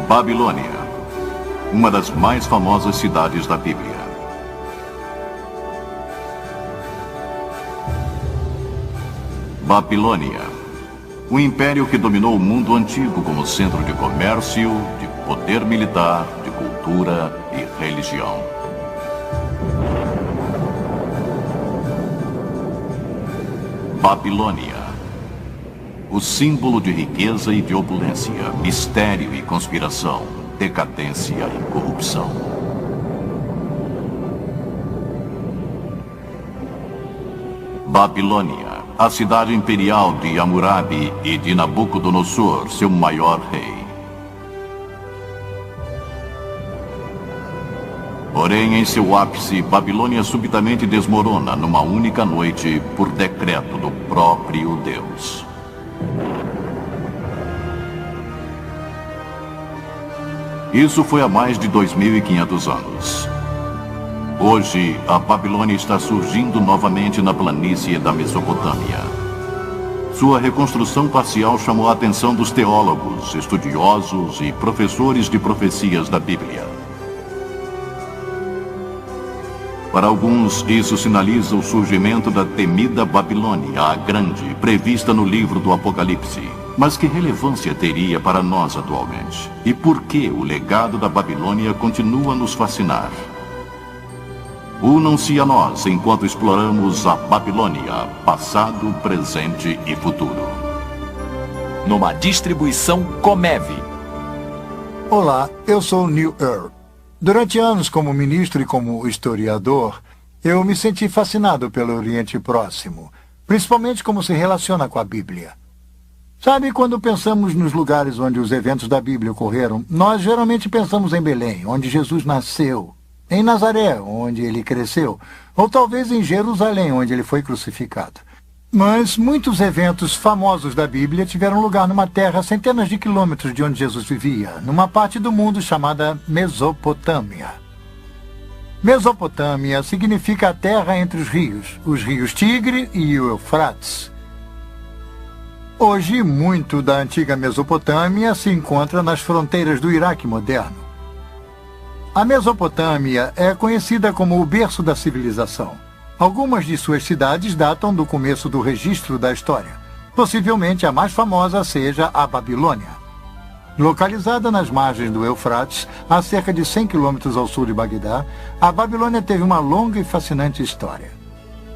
Babilônia, uma das mais famosas cidades da Bíblia. Babilônia, o império que dominou o mundo antigo como centro de comércio, de poder militar, de cultura e religião. Babilônia, o símbolo de riqueza e de opulência, mistério e conspiração, decadência e corrupção. Babilônia, a cidade imperial de Hammurabi e de Nabucodonosor, seu maior rei. Porém, em seu ápice, Babilônia subitamente desmorona numa única noite por decreto do próprio Deus. Isso foi há mais de 2.500 anos. Hoje, a Babilônia está surgindo novamente na planície da Mesopotâmia. Sua reconstrução parcial chamou a atenção dos teólogos, estudiosos e professores de profecias da Bíblia. Para alguns, isso sinaliza o surgimento da temida Babilônia, a Grande, prevista no livro do Apocalipse. Mas que relevância teria para nós atualmente? E por que o legado da Babilônia continua a nos fascinar? Unam-se a nós enquanto exploramos a Babilônia, passado, presente e futuro. Numa distribuição Comev. Olá, eu sou Neil Earl. Durante anos como ministro e como historiador, eu me senti fascinado pelo Oriente Próximo, principalmente como se relaciona com a Bíblia. Sabe, quando pensamos nos lugares onde os eventos da Bíblia ocorreram, nós geralmente pensamos em Belém, onde Jesus nasceu, em Nazaré, onde ele cresceu, ou talvez em Jerusalém, onde ele foi crucificado. Mas muitos eventos famosos da Bíblia tiveram lugar numa terra a centenas de quilômetros de onde Jesus vivia, numa parte do mundo chamada Mesopotâmia. Mesopotâmia significa a terra entre os rios Tigre e o Eufrates. Hoje, muito da antiga Mesopotâmia se encontra nas fronteiras do Iraque moderno. A Mesopotâmia é conhecida como o berço da civilização. Algumas de suas cidades datam do começo do registro da história. Possivelmente a mais famosa seja a Babilônia. Localizada nas margens do Eufrates, a cerca de 100 quilômetros ao sul de Bagdá, a Babilônia teve uma longa e fascinante história.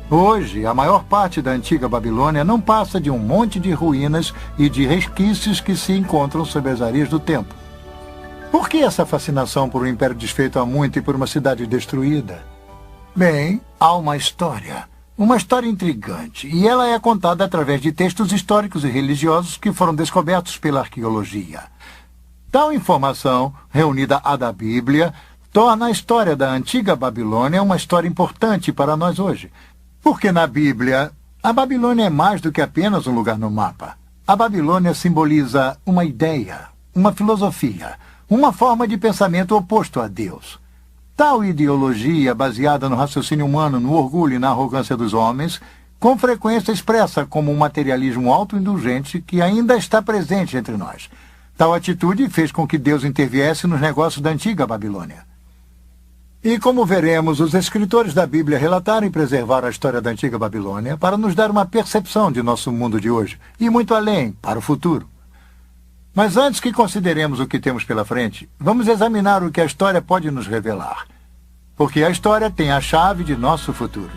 Hoje, a maior parte da antiga Babilônia não passa de um monte de ruínas e de resquícios que se encontram sob as areias do tempo. Por que essa fascinação por um império desfeito há muito e por uma cidade destruída? Bem, há uma história intrigante, e ela é contada através de textos históricos e religiosos que foram descobertos pela arqueologia. Tal informação, reunida à da Bíblia, torna a história da antiga Babilônia uma história importante para nós hoje. Porque na Bíblia, a Babilônia é mais do que apenas um lugar no mapa. A Babilônia simboliza uma ideia, uma filosofia, uma forma de pensamento oposto a Deus. Tal ideologia, baseada no raciocínio humano, no orgulho e na arrogância dos homens, com frequência expressa como um materialismo autoindulgente que ainda está presente entre nós. Tal atitude fez com que Deus interviesse nos negócios da antiga Babilônia. E como veremos, os escritores da Bíblia relataram e preservaram a história da antiga Babilônia para nos dar uma percepção de nosso mundo de hoje, e muito além, para o futuro. Mas antes que consideremos o que temos pela frente, vamos examinar o que a história pode nos revelar. Porque a história tem a chave de nosso futuro.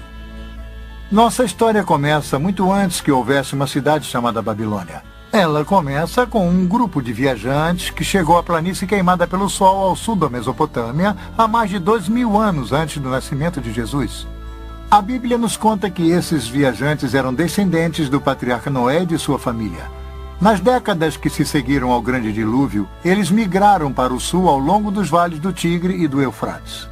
Nossa história começa muito antes que houvesse uma cidade chamada Babilônia. Ela começa com um grupo de viajantes que chegou à planície queimada pelo sol ao sul da Mesopotâmia há mais de 2.000 anos antes do nascimento de Jesus. A Bíblia nos conta que esses viajantes eram descendentes do patriarca Noé e de sua família. Nas décadas que se seguiram ao grande dilúvio, eles migraram para o sul ao longo dos vales do Tigre e do Eufrates.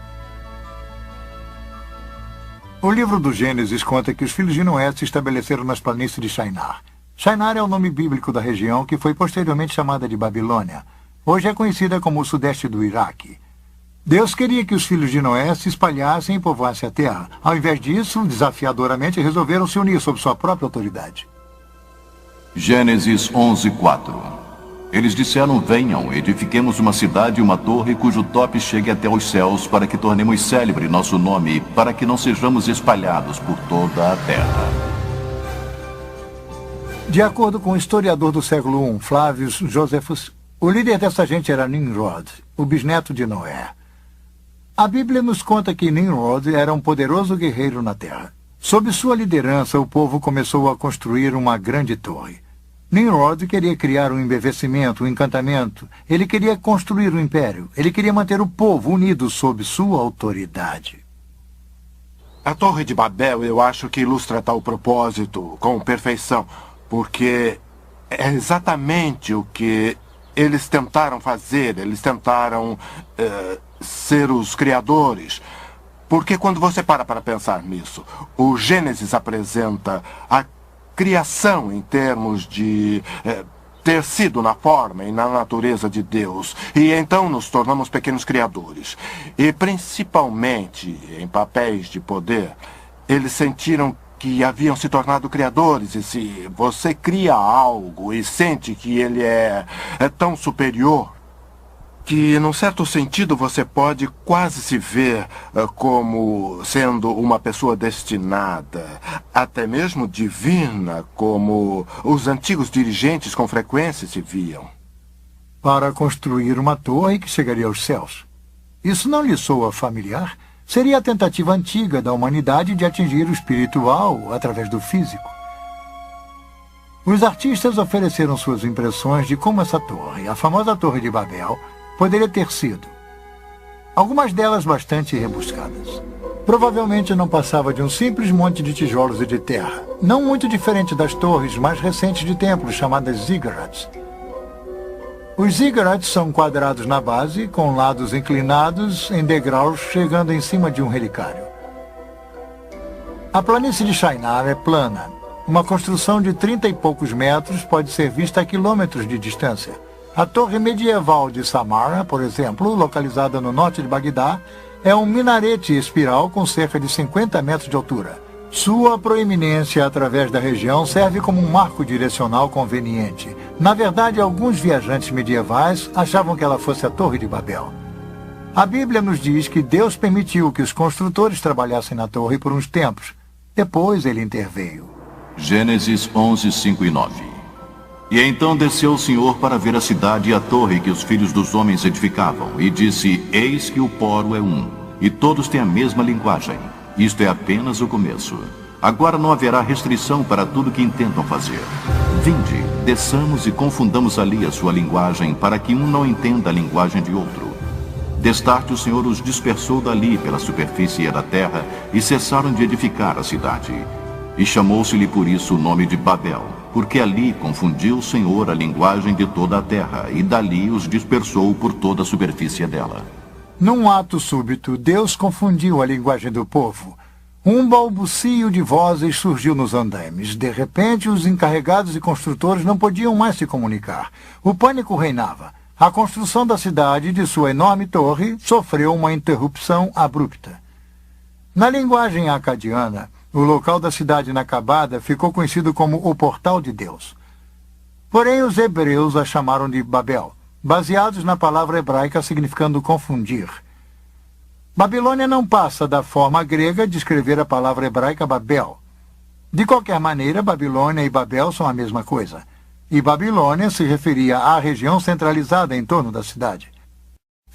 O livro do Gênesis conta que os filhos de Noé se estabeleceram nas planícies de Shinar. Shinar é o nome bíblico da região que foi posteriormente chamada de Babilônia. Hoje é conhecida como o sudeste do Iraque. Deus queria que os filhos de Noé se espalhassem e povoassem a terra. Ao invés disso, desafiadoramente resolveram se unir sob sua própria autoridade. Gênesis 11:4. Eles disseram: venham, edifiquemos uma cidade e uma torre cujo tope chegue até os céus, para que tornemos célebre nosso nome, para que não sejamos espalhados por toda a terra. De acordo com o historiador do século I, Flavius Josephus, o líder dessa gente era Nimrod, o bisneto de Noé. A Bíblia nos conta que Nimrod era um poderoso guerreiro na terra. Sob sua liderança, o povo começou a construir uma grande torre. Nimrod queria criar um embevecimento, um encantamento. Ele queria construir um império. Ele queria manter o povo unido sob sua autoridade. A Torre de Babel, eu acho que ilustra tal propósito com perfeição, porque é exatamente o que eles tentaram fazer. Eles tentaram ser os criadores. Porque quando você para pensar nisso, o Gênesis apresenta a criação em termos de ter sido na forma e na natureza de Deus. E então nos tornamos pequenos criadores. E principalmente em papéis de poder, eles sentiram que haviam se tornado criadores. E se você cria algo e sente que ele é tão superior, que, num certo sentido, você pode quase se ver como sendo uma pessoa destinada, até mesmo divina, como os antigos dirigentes com frequência se viam. Para construir uma torre que chegaria aos céus. Isso não lhe soa familiar? Seria a tentativa antiga da humanidade de atingir o espiritual através do físico. Os artistas ofereceram suas impressões de como essa torre, a famosa Torre de Babel, poderia ter sido. Algumas delas bastante rebuscadas. Provavelmente não passava de um simples monte de tijolos e de terra, não muito diferente das torres mais recentes de templos chamadas ziggurats. Os ziggurats são quadrados na base, com lados inclinados em degraus chegando em cima de um relicário. A planície de Shinar é plana. Uma construção de 30 e poucos metros pode ser vista a quilômetros de distância. A torre medieval de Samarra, por exemplo, localizada no norte de Bagdá, é um minarete espiral com cerca de 50 metros de altura. Sua proeminência através da região serve como um marco direcional conveniente. Na verdade, alguns viajantes medievais achavam que ela fosse a Torre de Babel. A Bíblia nos diz que Deus permitiu que os construtores trabalhassem na torre por uns tempos. Depois ele interveio. Gênesis 11, 5 e 9. E então desceu o Senhor para ver a cidade e a torre que os filhos dos homens edificavam, e disse: eis que o poro é um, e todos têm a mesma linguagem. Isto é apenas o começo. Agora não haverá restrição para tudo que intentam fazer. Vinde, desçamos e confundamos ali a sua linguagem, para que um não entenda a linguagem de outro. Destarte o Senhor os dispersou dali pela superfície da terra, e cessaram de edificar a cidade. E chamou-se-lhe por isso o nome de Babel, porque ali confundiu o Senhor a linguagem de toda a terra, e dali os dispersou por toda a superfície dela. Num ato súbito, Deus confundiu a linguagem do povo. Um balbucio de vozes surgiu nos andaimes. De repente, os encarregados e construtores não podiam mais se comunicar. O pânico reinava. A construção da cidade e de sua enorme torre sofreu uma interrupção abrupta. Na linguagem acadiana, o local da cidade inacabada ficou conhecido como o Portal de Deus. Porém, os hebreus a chamaram de Babel, baseados na palavra hebraica significando confundir. Babilônia não passa da forma grega de escrever a palavra hebraica Babel. De qualquer maneira, Babilônia e Babel são a mesma coisa. E Babilônia se referia à região centralizada em torno da cidade.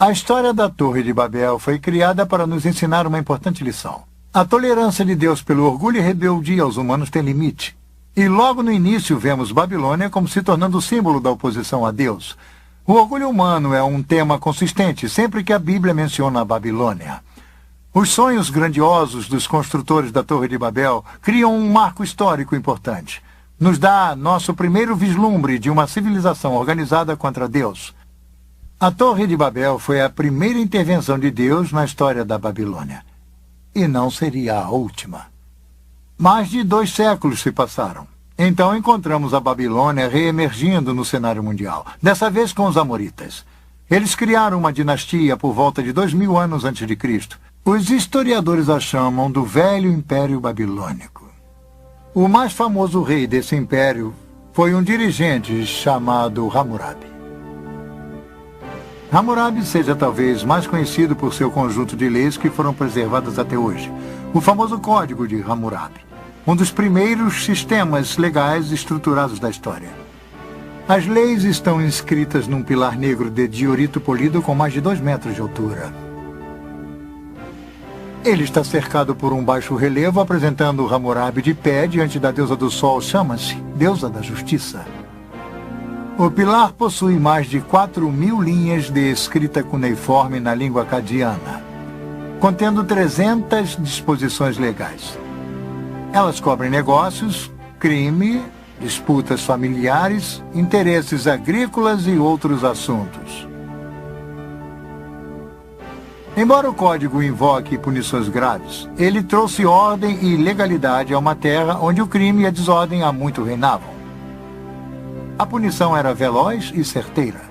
A história da Torre de Babel foi criada para nos ensinar uma importante lição. A tolerância de Deus pelo orgulho e rebeldia aos humanos tem limite. E logo no início vemos Babilônia como se tornando o símbolo da oposição a Deus. O orgulho humano é um tema consistente sempre que a Bíblia menciona a Babilônia. Os sonhos grandiosos dos construtores da Torre de Babel criam um marco histórico importante. Nos dá nosso primeiro vislumbre de uma civilização organizada contra Deus. A Torre de Babel foi a primeira intervenção de Deus na história da Babilônia. E não seria a última. Mais de 2 séculos se passaram. Então encontramos a Babilônia reemergindo no cenário mundial, dessa vez com os amoritas. Eles criaram uma dinastia por volta de 2000 anos antes de Cristo. Os historiadores a chamam do Velho Império Babilônico. O mais famoso rei desse império foi um dirigente chamado Hammurabi. Hammurabi seja talvez mais conhecido por seu conjunto de leis que foram preservadas até hoje, o famoso Código de Hammurabi, um dos primeiros sistemas legais estruturados da história. As leis estão inscritas num pilar negro de diorito polido com mais de 2 metros de altura. Ele está cercado por um baixo relevo apresentando Hammurabi de pé diante da deusa do sol Shamash, deusa da justiça. O pilar possui mais de 4.000 linhas de escrita cuneiforme na língua acadiana, contendo 300 disposições legais. Elas cobrem negócios, crime, disputas familiares, interesses agrícolas e outros assuntos. Embora o código invoque punições graves, ele trouxe ordem e legalidade a uma terra onde o crime e a desordem há muito reinavam. A punição era veloz e certeira.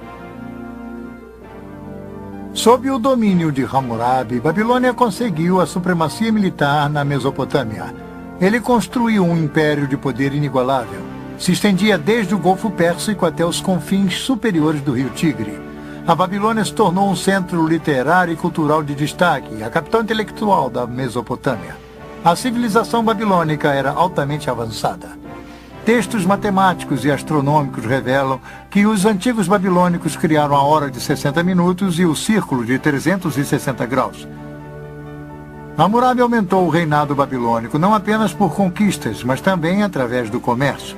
Sob o domínio de Hammurabi, Babilônia conseguiu a supremacia militar na Mesopotâmia. Ele construiu um império de poder inigualável. Se estendia desde o Golfo Pérsico até os confins superiores do rio Tigre. A Babilônia se tornou um centro literário e cultural de destaque, a capital intelectual da Mesopotâmia. A civilização babilônica era altamente avançada. Textos matemáticos e astronômicos revelam que os antigos babilônicos criaram a hora de 60 minutos e o círculo de 360 graus. Hammurabi aumentou o reinado babilônico não apenas por conquistas, mas também através do comércio.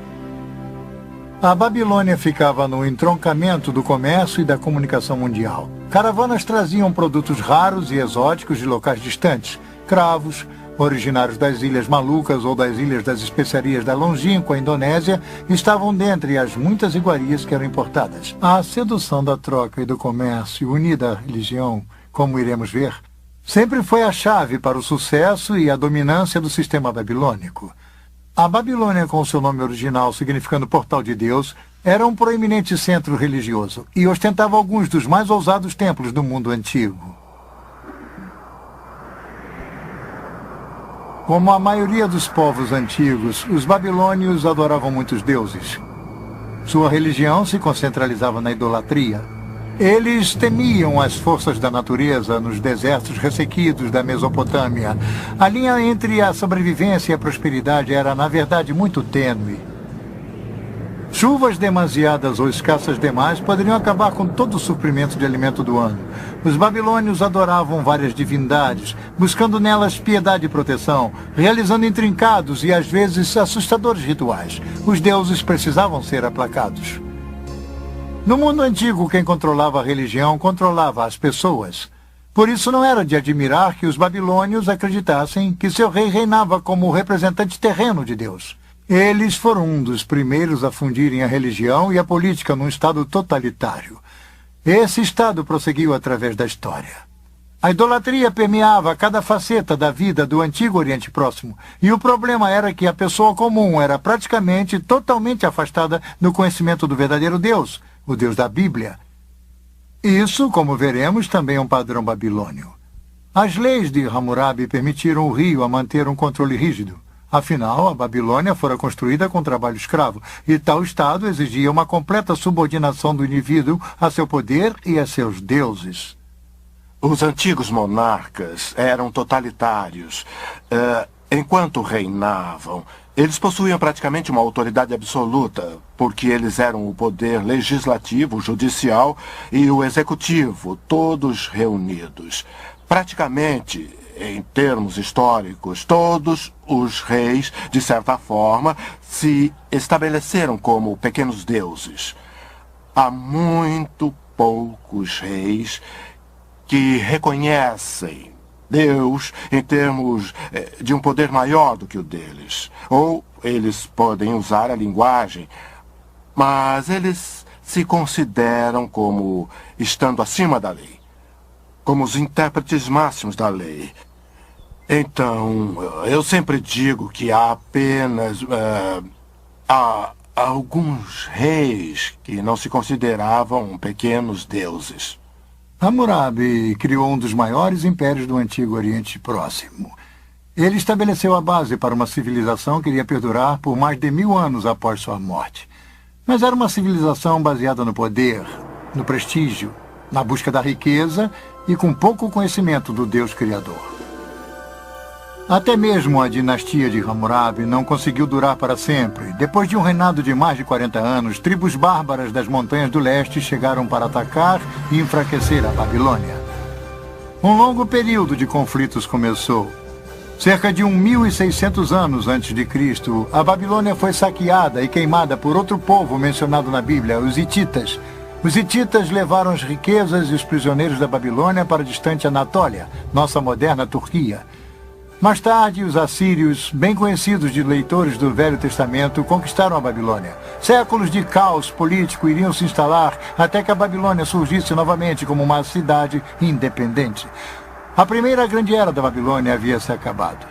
A Babilônia ficava no entroncamento do comércio e da comunicação mundial. Caravanas traziam produtos raros e exóticos de locais distantes, cravos, originários das Ilhas Malucas ou das Ilhas das Especiarias da longínqua Indonésia, estavam dentre as muitas iguarias que eram importadas. A sedução da troca e do comércio, unida à religião, como iremos ver, sempre foi a chave para o sucesso e a dominância do sistema babilônico. A Babilônia, com seu nome original significando Portal de Deus, era um proeminente centro religioso e ostentava alguns dos mais ousados templos do mundo antigo. Como a maioria dos povos antigos, os babilônios adoravam muitos deuses. Sua religião se concentralizava na idolatria. Eles temiam as forças da natureza nos desertos ressequidos da Mesopotâmia. A linha entre a sobrevivência e a prosperidade era, na verdade, muito tênue. Chuvas demasiadas ou escassas demais poderiam acabar com todo o suprimento de alimento do ano. Os babilônios adoravam várias divindades, buscando nelas piedade e proteção, realizando intrincados e às vezes assustadores rituais. Os deuses precisavam ser aplacados. No mundo antigo, quem controlava a religião controlava as pessoas. Por isso não era de admirar que os babilônios acreditassem que seu rei reinava como o representante terreno de Deus. Eles foram um dos primeiros a fundirem a religião e a política num estado totalitário. Esse estado prosseguiu através da história. A idolatria permeava cada faceta da vida do antigo Oriente Próximo, e o problema era que a pessoa comum era praticamente totalmente afastada do conhecimento do verdadeiro Deus, o Deus da Bíblia. Isso, como veremos, também é um padrão babilônio. As leis de Hammurabi permitiram o rio a manter um controle rígido. Afinal, a Babilônia fora construída com trabalho escravo, e tal estado exigia uma completa subordinação do indivíduo a seu poder e a seus deuses. Os antigos monarcas eram totalitários. Enquanto reinavam, eles possuíam praticamente uma autoridade absoluta, porque eles eram o poder legislativo, judicial e o executivo, todos reunidos. Praticamente, em termos históricos, todos os reis, de certa forma, se estabeleceram como pequenos deuses. Há muito poucos reis que reconhecem Deus em termos de um poder maior do que o deles. Ou eles podem usar a linguagem, mas eles se consideram como estando acima da lei, como os intérpretes máximos da lei. Então, eu sempre digo que há apenas alguns reis que não se consideravam pequenos deuses. Hammurabi criou um dos maiores impérios do Antigo Oriente Próximo. Ele estabeleceu a base para uma civilização que iria perdurar por mais de 1000 anos após sua morte. Mas era uma civilização baseada no poder, no prestígio na busca da riqueza e com pouco conhecimento do Deus Criador. Até mesmo a dinastia de Hammurabi não conseguiu durar para sempre. Depois de um reinado de mais de 40 anos, tribos bárbaras das montanhas do leste chegaram para atacar e enfraquecer a Babilônia. Um longo período de conflitos começou. Cerca de 1.600 anos antes de Cristo, a Babilônia foi saqueada e queimada por outro povo mencionado na Bíblia, os hititas. Os hititas levaram as riquezas e os prisioneiros da Babilônia para a distante Anatólia, nossa moderna Turquia. Mais tarde, os assírios, bem conhecidos de leitores do Velho Testamento, conquistaram a Babilônia. Séculos de caos político iriam se instalar até que a Babilônia surgisse novamente como uma cidade independente. A primeira grande era da Babilônia havia se acabado.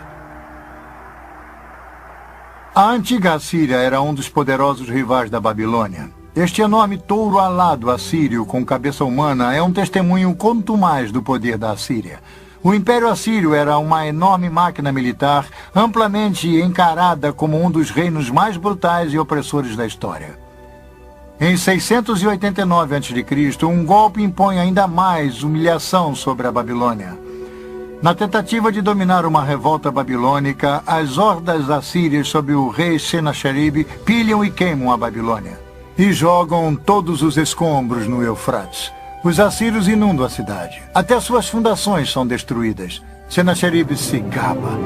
A antiga Assíria era um dos poderosos rivais da Babilônia. Este enorme touro alado assírio com cabeça humana é um testemunho contumaz do poder da Assíria. O Império Assírio era uma enorme máquina militar, amplamente encarada como um dos reinos mais brutais e opressores da história. Em 689 a.C., um golpe impõe ainda mais humilhação sobre a Babilônia. Na tentativa de dominar uma revolta babilônica, as hordas assírias sob o rei Senacherib pilham e queimam a Babilônia e jogam todos os escombros no Eufrates. Os assírios inundam a cidade. Até suas fundações são destruídas. Senacherib se gaba.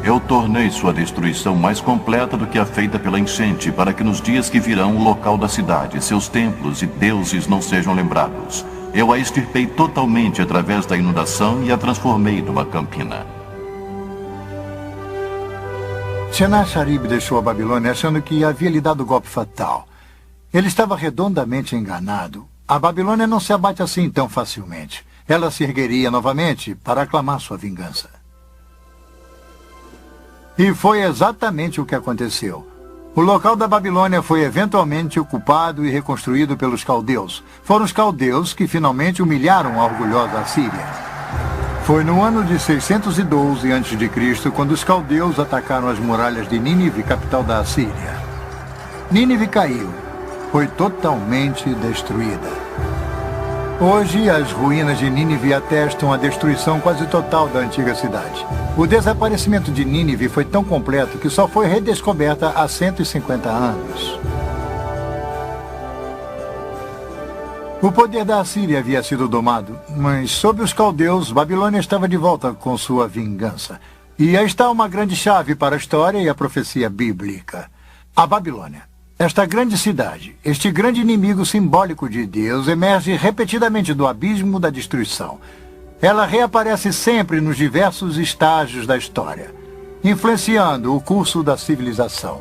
Eu tornei sua destruição mais completa do que a feita pela enchente, para que nos dias que virão o local da cidade, seus templos e deuses não sejam lembrados. Eu a extirpei totalmente através da inundação e a transformei numa campina. Senacherib deixou a Babilônia achando que havia lhe dado o golpe fatal. Ele estava redondamente enganado. A Babilônia não se abate assim tão facilmente. Ela se ergueria novamente para aclamar sua vingança. E foi exatamente o que aconteceu. O local da Babilônia foi eventualmente ocupado e reconstruído pelos caldeus. Foram os caldeus que finalmente humilharam a orgulhosa Assíria. Foi no ano de 612 a.C. quando os caldeus atacaram as muralhas de Nínive, capital da Assíria. Nínive caiu. Foi totalmente destruída. Hoje, as ruínas de Nínive atestam a destruição quase total da antiga cidade. O desaparecimento de Nínive foi tão completo que só foi redescoberta há 150 anos. O poder da Assíria havia sido domado, mas sob os caldeus, Babilônia estava de volta com sua vingança. E aí está uma grande chave para a história e a profecia bíblica. A Babilônia. Esta grande cidade, este grande inimigo simbólico de Deus, emerge repetidamente do abismo da destruição. Ela reaparece sempre nos diversos estágios da história, influenciando o curso da civilização.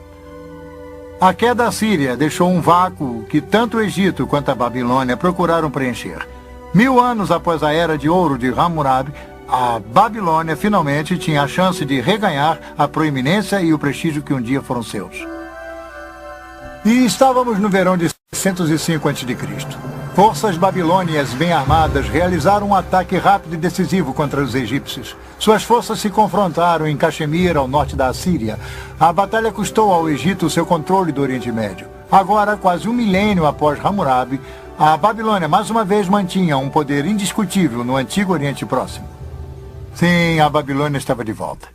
A queda assíria deixou um vácuo que tanto o Egito quanto a Babilônia procuraram preencher. 1000 anos após a Era de Ouro de Hammurabi, a Babilônia finalmente tinha a chance de reganhar a proeminência e o prestígio que um dia foram seus. E estávamos no verão de 605 a.C. Forças babilônias bem armadas realizaram um ataque rápido e decisivo contra os egípcios. Suas forças se confrontaram em Caxemir, ao norte da Assíria. A batalha custou ao Egito seu controle do Oriente Médio. Agora, quase um milênio após Hammurabi, a Babilônia mais uma vez mantinha um poder indiscutível no antigo Oriente Próximo. Sim, a Babilônia estava de volta.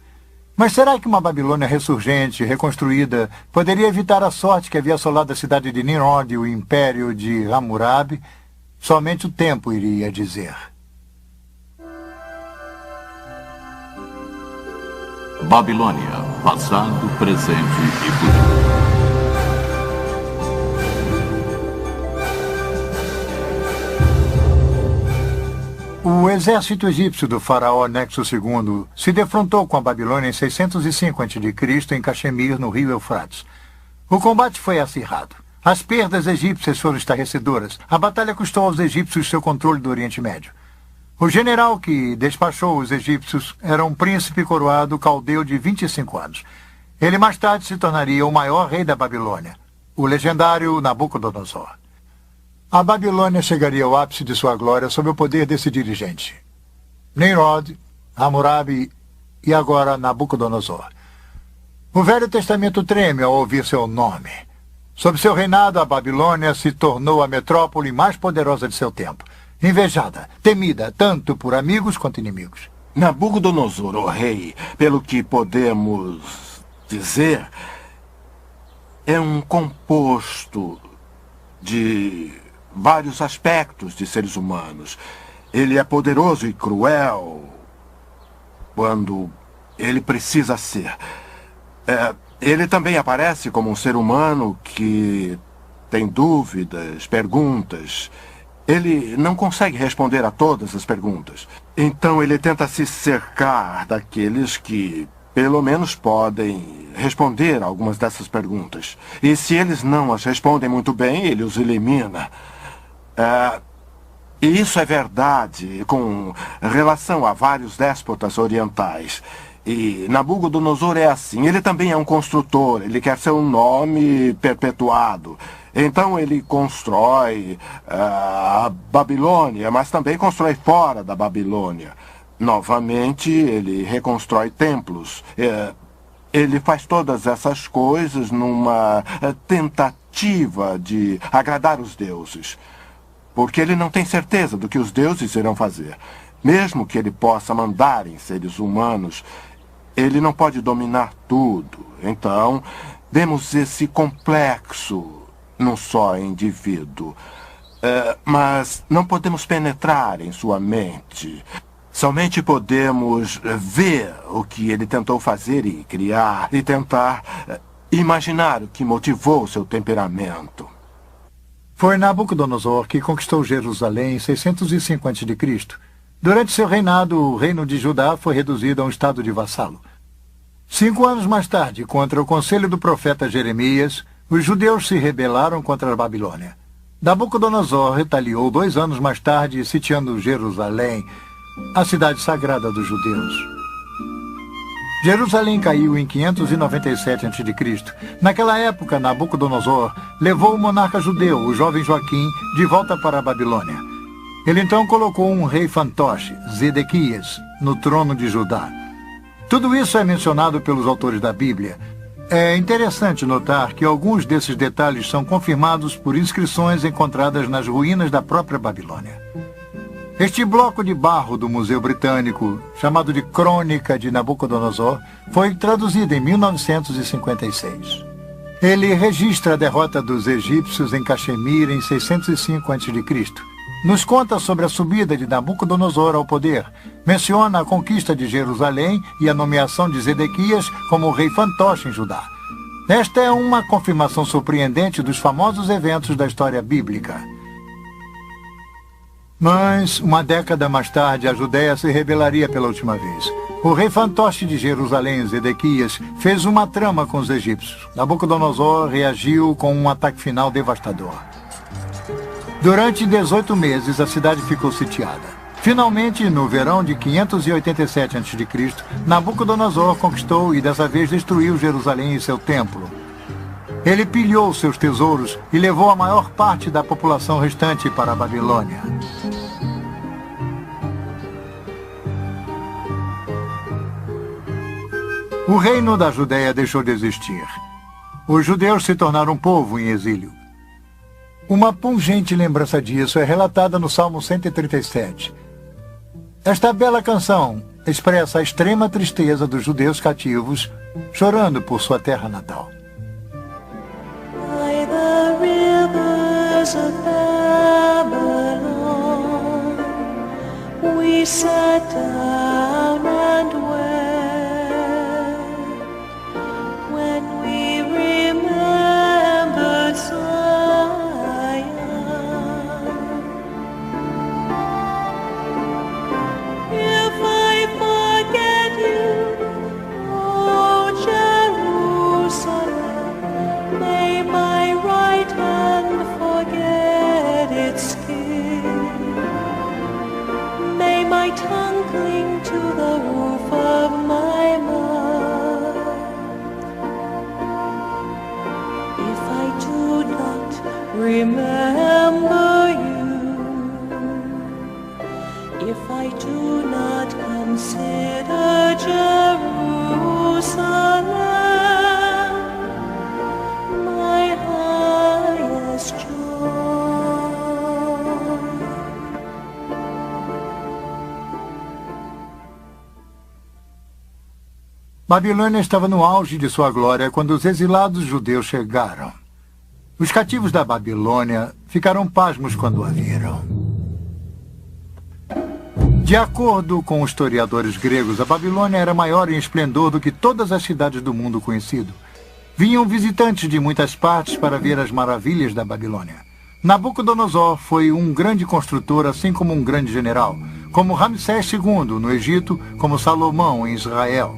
Mas será que uma Babilônia ressurgente, reconstruída, poderia evitar a sorte que havia assolado a cidade de Nimrod e o império de Hammurabi? Somente o tempo iria dizer. Babilônia, passado, presente e futuro. O exército egípcio do faraó Nexo II se defrontou com a Babilônia em 605 a.C. em Caxemir, no rio Eufrates. O combate foi acirrado. As perdas egípcias foram estarrecedoras. A batalha custou aos egípcios seu controle do Oriente Médio. O general que despachou os egípcios era um príncipe coroado caldeu de 25 anos. Ele mais tarde se tornaria o maior rei da Babilônia, o legendário Nabucodonosor. A Babilônia chegaria ao ápice de sua glória sob o poder desse dirigente. Nimrod, Hammurabi e agora Nabucodonosor. O Velho Testamento treme ao ouvir seu nome. Sob seu reinado, a Babilônia se tornou a metrópole mais poderosa de seu tempo. invejada, temida tanto por amigos quanto inimigos. Nabucodonosor, o rei, pelo que podemos dizer, é um composto de vários aspectos de seres humanos. Ele é poderoso e cruel quando ele precisa ser. Ele também aparece como um ser humano que tem dúvidas, perguntas. Ele não consegue responder a todas as perguntas. Então ele tenta se cercar daqueles que, pelo menos, podem responder a algumas dessas perguntas. E se eles não as respondem muito bem, ele os elimina. E isso é verdade com relação a vários déspotas orientais. E Nabucodonosor é assim. Ele também é um construtor. Ele quer ser um nome perpetuado. Então ele constrói a Babilônia, mas também constrói fora da Babilônia. Novamente, ele reconstrói templos. Ele faz todas essas coisas numa tentativa de agradar os deuses. Porque ele não tem certeza do que os deuses irão fazer. Mesmo que ele possa mandar em seres humanos, ele não pode dominar tudo. Então, vemos esse complexo num só indivíduo. Mas não podemos penetrar em sua mente. Somente podemos ver o que ele tentou fazer e criar, e tentar imaginar o que motivou seu temperamento. Foi Nabucodonosor que conquistou Jerusalém em 605 a.C. Durante seu reinado, o reino de Judá foi reduzido a um estado de vassalo. 5 anos mais tarde, contra o conselho do profeta Jeremias, os judeus se rebelaram contra a Babilônia. Nabucodonosor retaliou 2 anos mais tarde, sitiando Jerusalém, a cidade sagrada dos judeus. Jerusalém caiu em 597 a.C. Naquela época, Nabucodonosor levou o monarca judeu, o jovem Joaquim, de volta para a Babilônia. Ele então colocou um rei fantoche, Zedequias, no trono de Judá. Tudo isso é mencionado pelos autores da Bíblia. É interessante notar que alguns desses detalhes são confirmados por inscrições encontradas nas ruínas da própria Babilônia. Este bloco de barro do Museu Britânico, chamado de Crônica de Nabucodonosor, foi traduzido em 1956. Ele registra a derrota dos egípcios em Caxemira em 605 a.C. Nos conta sobre a subida de Nabucodonosor ao poder, menciona a conquista de Jerusalém e a nomeação de Zedequias como rei fantoche em Judá. Esta é uma confirmação surpreendente dos famosos eventos da história bíblica. Mas, uma década mais tarde, a Judéia se rebelaria pela última vez. O rei fantoche de Jerusalém, Zedequias, fez uma trama com os egípcios. Nabucodonosor reagiu com um ataque final devastador. Durante 18 meses, a cidade ficou sitiada. Finalmente, no verão de 587 a.C., Nabucodonosor conquistou e dessa vez destruiu Jerusalém e seu templo. Ele pilhou seus tesouros e levou a maior parte da população restante para a Babilônia. O reino da Judéia deixou de existir. Os judeus se tornaram um povo em exílio. Uma pungente lembrança disso é relatada no Salmo 137. Esta bela canção expressa a extrema tristeza dos judeus cativos, chorando por sua terra natal. By the rivers of Babylon, we sat down and wept when we remembered Zion. If I forget you, O Jerusalem, may my right hand forget its king. May my tongue cling to the roof of my mouth. If I do not remember you, if I do not consider Jerusalem, my highest joy. Babilônia estava no auge de sua glória quando os exilados judeus chegaram. Os cativos da Babilônia ficaram pasmos quando a viram. De acordo com os historiadores gregos, a Babilônia era maior em esplendor do que todas as cidades do mundo conhecido. Vinham visitantes de muitas partes para ver as maravilhas da Babilônia. Nabucodonosor foi um grande construtor, assim como um grande general, como Ramsés II no Egito, como Salomão em Israel.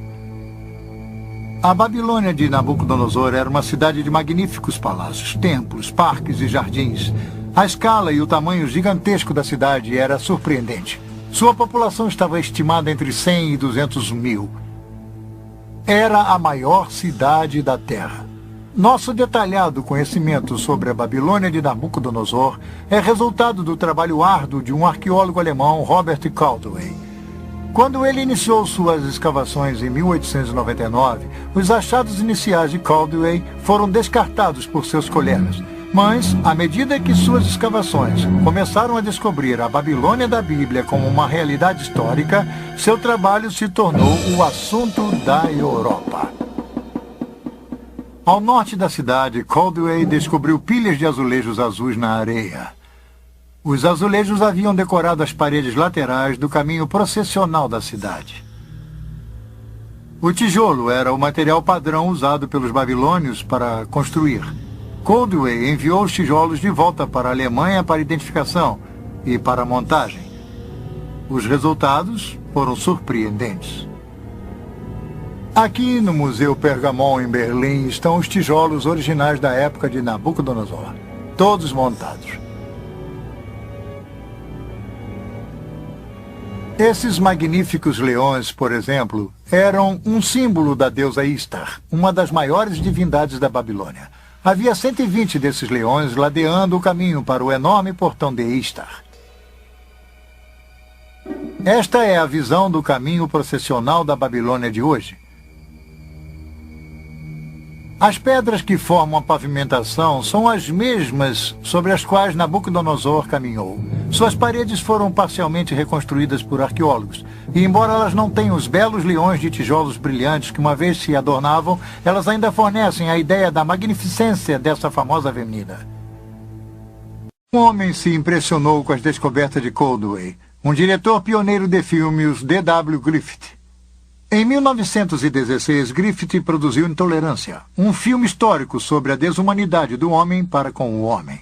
A Babilônia de Nabucodonosor era uma cidade de magníficos palácios, templos, parques e jardins. A escala e o tamanho gigantesco da cidade era surpreendente. Sua população estava estimada entre 100 e 200 mil. Era a maior cidade da Terra. Nosso detalhado conhecimento sobre a Babilônia de Nabucodonosor é resultado do trabalho árduo de um arqueólogo alemão, Robert Caldwell. Quando ele iniciou suas escavações em 1899, os achados iniciais de Caldwell foram descartados por seus colegas. Mas, à medida que suas escavações começaram a descobrir a Babilônia da Bíblia como uma realidade histórica, seu trabalho se tornou o assunto da Europa. Ao norte da cidade, Caldwell descobriu pilhas de azulejos azuis na areia. Os azulejos haviam decorado as paredes laterais do caminho processional da cidade. O tijolo era o material padrão usado pelos babilônios para construir. Caldwell enviou os tijolos de volta para a Alemanha para identificação e para montagem. Os resultados foram surpreendentes. Aqui no Museu Pergamon, em Berlim, estão os tijolos originais da época de Nabucodonosor, todos montados. Esses magníficos leões, por exemplo, eram um símbolo da deusa Istar, uma das maiores divindades da Babilônia. Havia 120 desses leões ladeando o caminho para o enorme portão de Istar. Esta é a visão do caminho processional da Babilônia de hoje. As pedras que formam a pavimentação são as mesmas sobre as quais Nabucodonosor caminhou. Suas paredes foram parcialmente reconstruídas por arqueólogos, e embora elas não tenham os belos leões de tijolos brilhantes que uma vez se adornavam, elas ainda fornecem a ideia da magnificência dessa famosa avenida. Um homem se impressionou com as descobertas de Caldwell, um diretor pioneiro de filmes, D.W. Griffith. Em 1916, Griffith produziu Intolerância, um filme histórico sobre a desumanidade do homem para com o homem.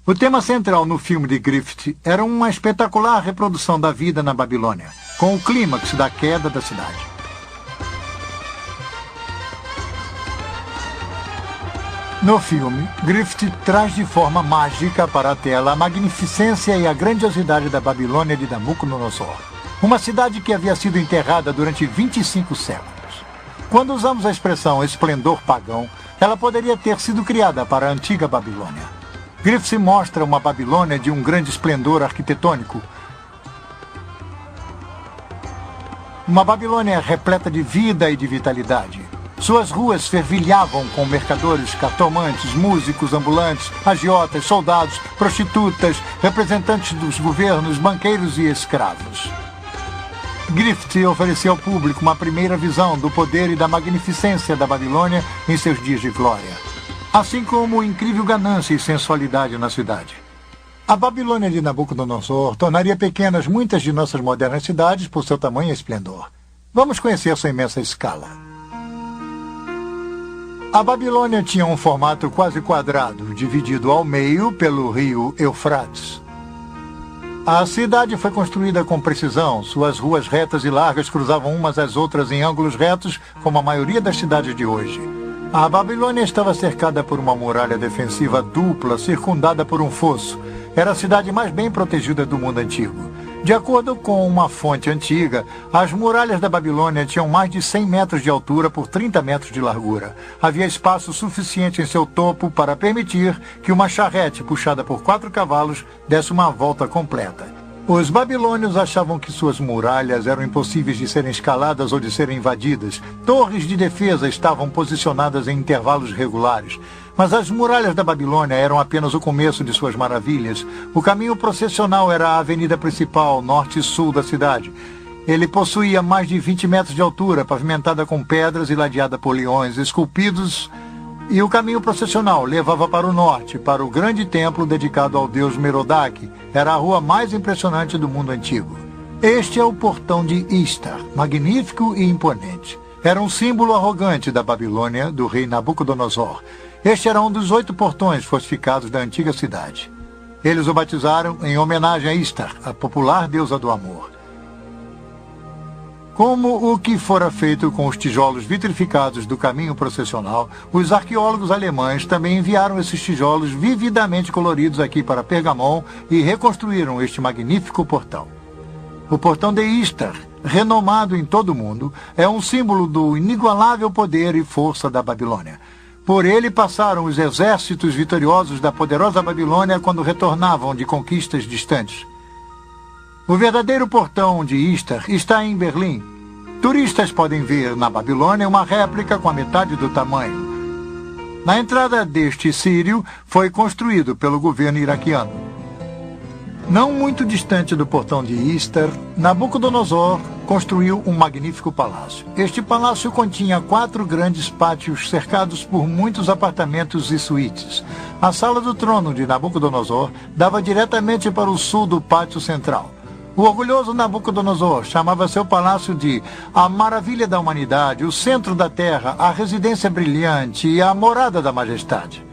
O tema central no filme de Griffith era uma espetacular reprodução da vida na Babilônia, com o clímax da queda da cidade. No filme, Griffith traz de forma mágica para a tela a magnificência e a grandiosidade da Babilônia de Nabucodonosor. Uma cidade que havia sido enterrada durante 25 séculos. Quando usamos a expressão esplendor pagão, ela poderia ter sido criada para a antiga Babilônia. Griffith mostra uma Babilônia de um grande esplendor arquitetônico. Uma Babilônia repleta de vida e de vitalidade. Suas ruas fervilhavam com mercadores, cartomantes, músicos ambulantes, agiotas, soldados, prostitutas, representantes dos governos, banqueiros e escravos. Griffith ofereceu ao público uma primeira visão do poder e da magnificência da Babilônia em seus dias de glória, assim como incrível ganância e sensualidade na cidade. A Babilônia de Nabucodonosor tornaria pequenas muitas de nossas modernas cidades por seu tamanho e esplendor. Vamos conhecer sua imensa escala. A Babilônia tinha um formato quase quadrado, dividido ao meio pelo rio Eufrates. A cidade foi construída com precisão. Suas ruas retas e largas cruzavam umas às outras em ângulos retos, como a maioria das cidades de hoje. A Babilônia estava cercada por uma muralha defensiva dupla, circundada por um fosso. Era a cidade mais bem protegida do mundo antigo. De acordo com uma fonte antiga, as muralhas da Babilônia tinham mais de 100 metros de altura por 30 metros de largura. Havia espaço suficiente em seu topo para permitir que uma charrete puxada por 4 cavalos desse uma volta completa. Os babilônios achavam que suas muralhas eram impossíveis de serem escaladas ou de serem invadidas. Torres de defesa estavam posicionadas em intervalos regulares. Mas as muralhas da Babilônia eram apenas o começo de suas maravilhas. O caminho processional era a avenida principal, norte e sul da cidade. Ele possuía mais de 20 metros de altura, pavimentada com pedras e ladeada por leões esculpidos, e o caminho processional levava para o norte, para o grande templo dedicado ao deus Merodach. Era a rua mais impressionante do mundo antigo. Este é o portão de Istar, magnífico e imponente. Era um símbolo arrogante da Babilônia, do rei Nabucodonosor. Este era um dos 8 portões fortificados da antiga cidade. Eles o batizaram em homenagem a Istar, a popular deusa do amor. Como o que fora feito com os tijolos vitrificados do caminho processional, os arqueólogos alemães também enviaram esses tijolos vividamente coloridos aqui para Pergamon e reconstruíram este magnífico portão. O portão de Istar, renomado em todo o mundo, é um símbolo do inigualável poder e força da Babilônia. Por ele passaram os exércitos vitoriosos da poderosa Babilônia quando retornavam de conquistas distantes. O verdadeiro portão de Istar está em Berlim. Turistas podem ver na Babilônia uma réplica com a metade do tamanho. Na entrada deste sírio foi construído pelo governo iraquiano. Não muito distante do portão de Istar, Nabucodonosor construiu um magnífico palácio. Este palácio continha 4 grandes pátios cercados por muitos apartamentos e suítes. A sala do trono de Nabucodonosor dava diretamente para o sul do pátio central. O orgulhoso Nabucodonosor chamava seu palácio de a maravilha da humanidade, o centro da terra, a residência brilhante e a morada da majestade.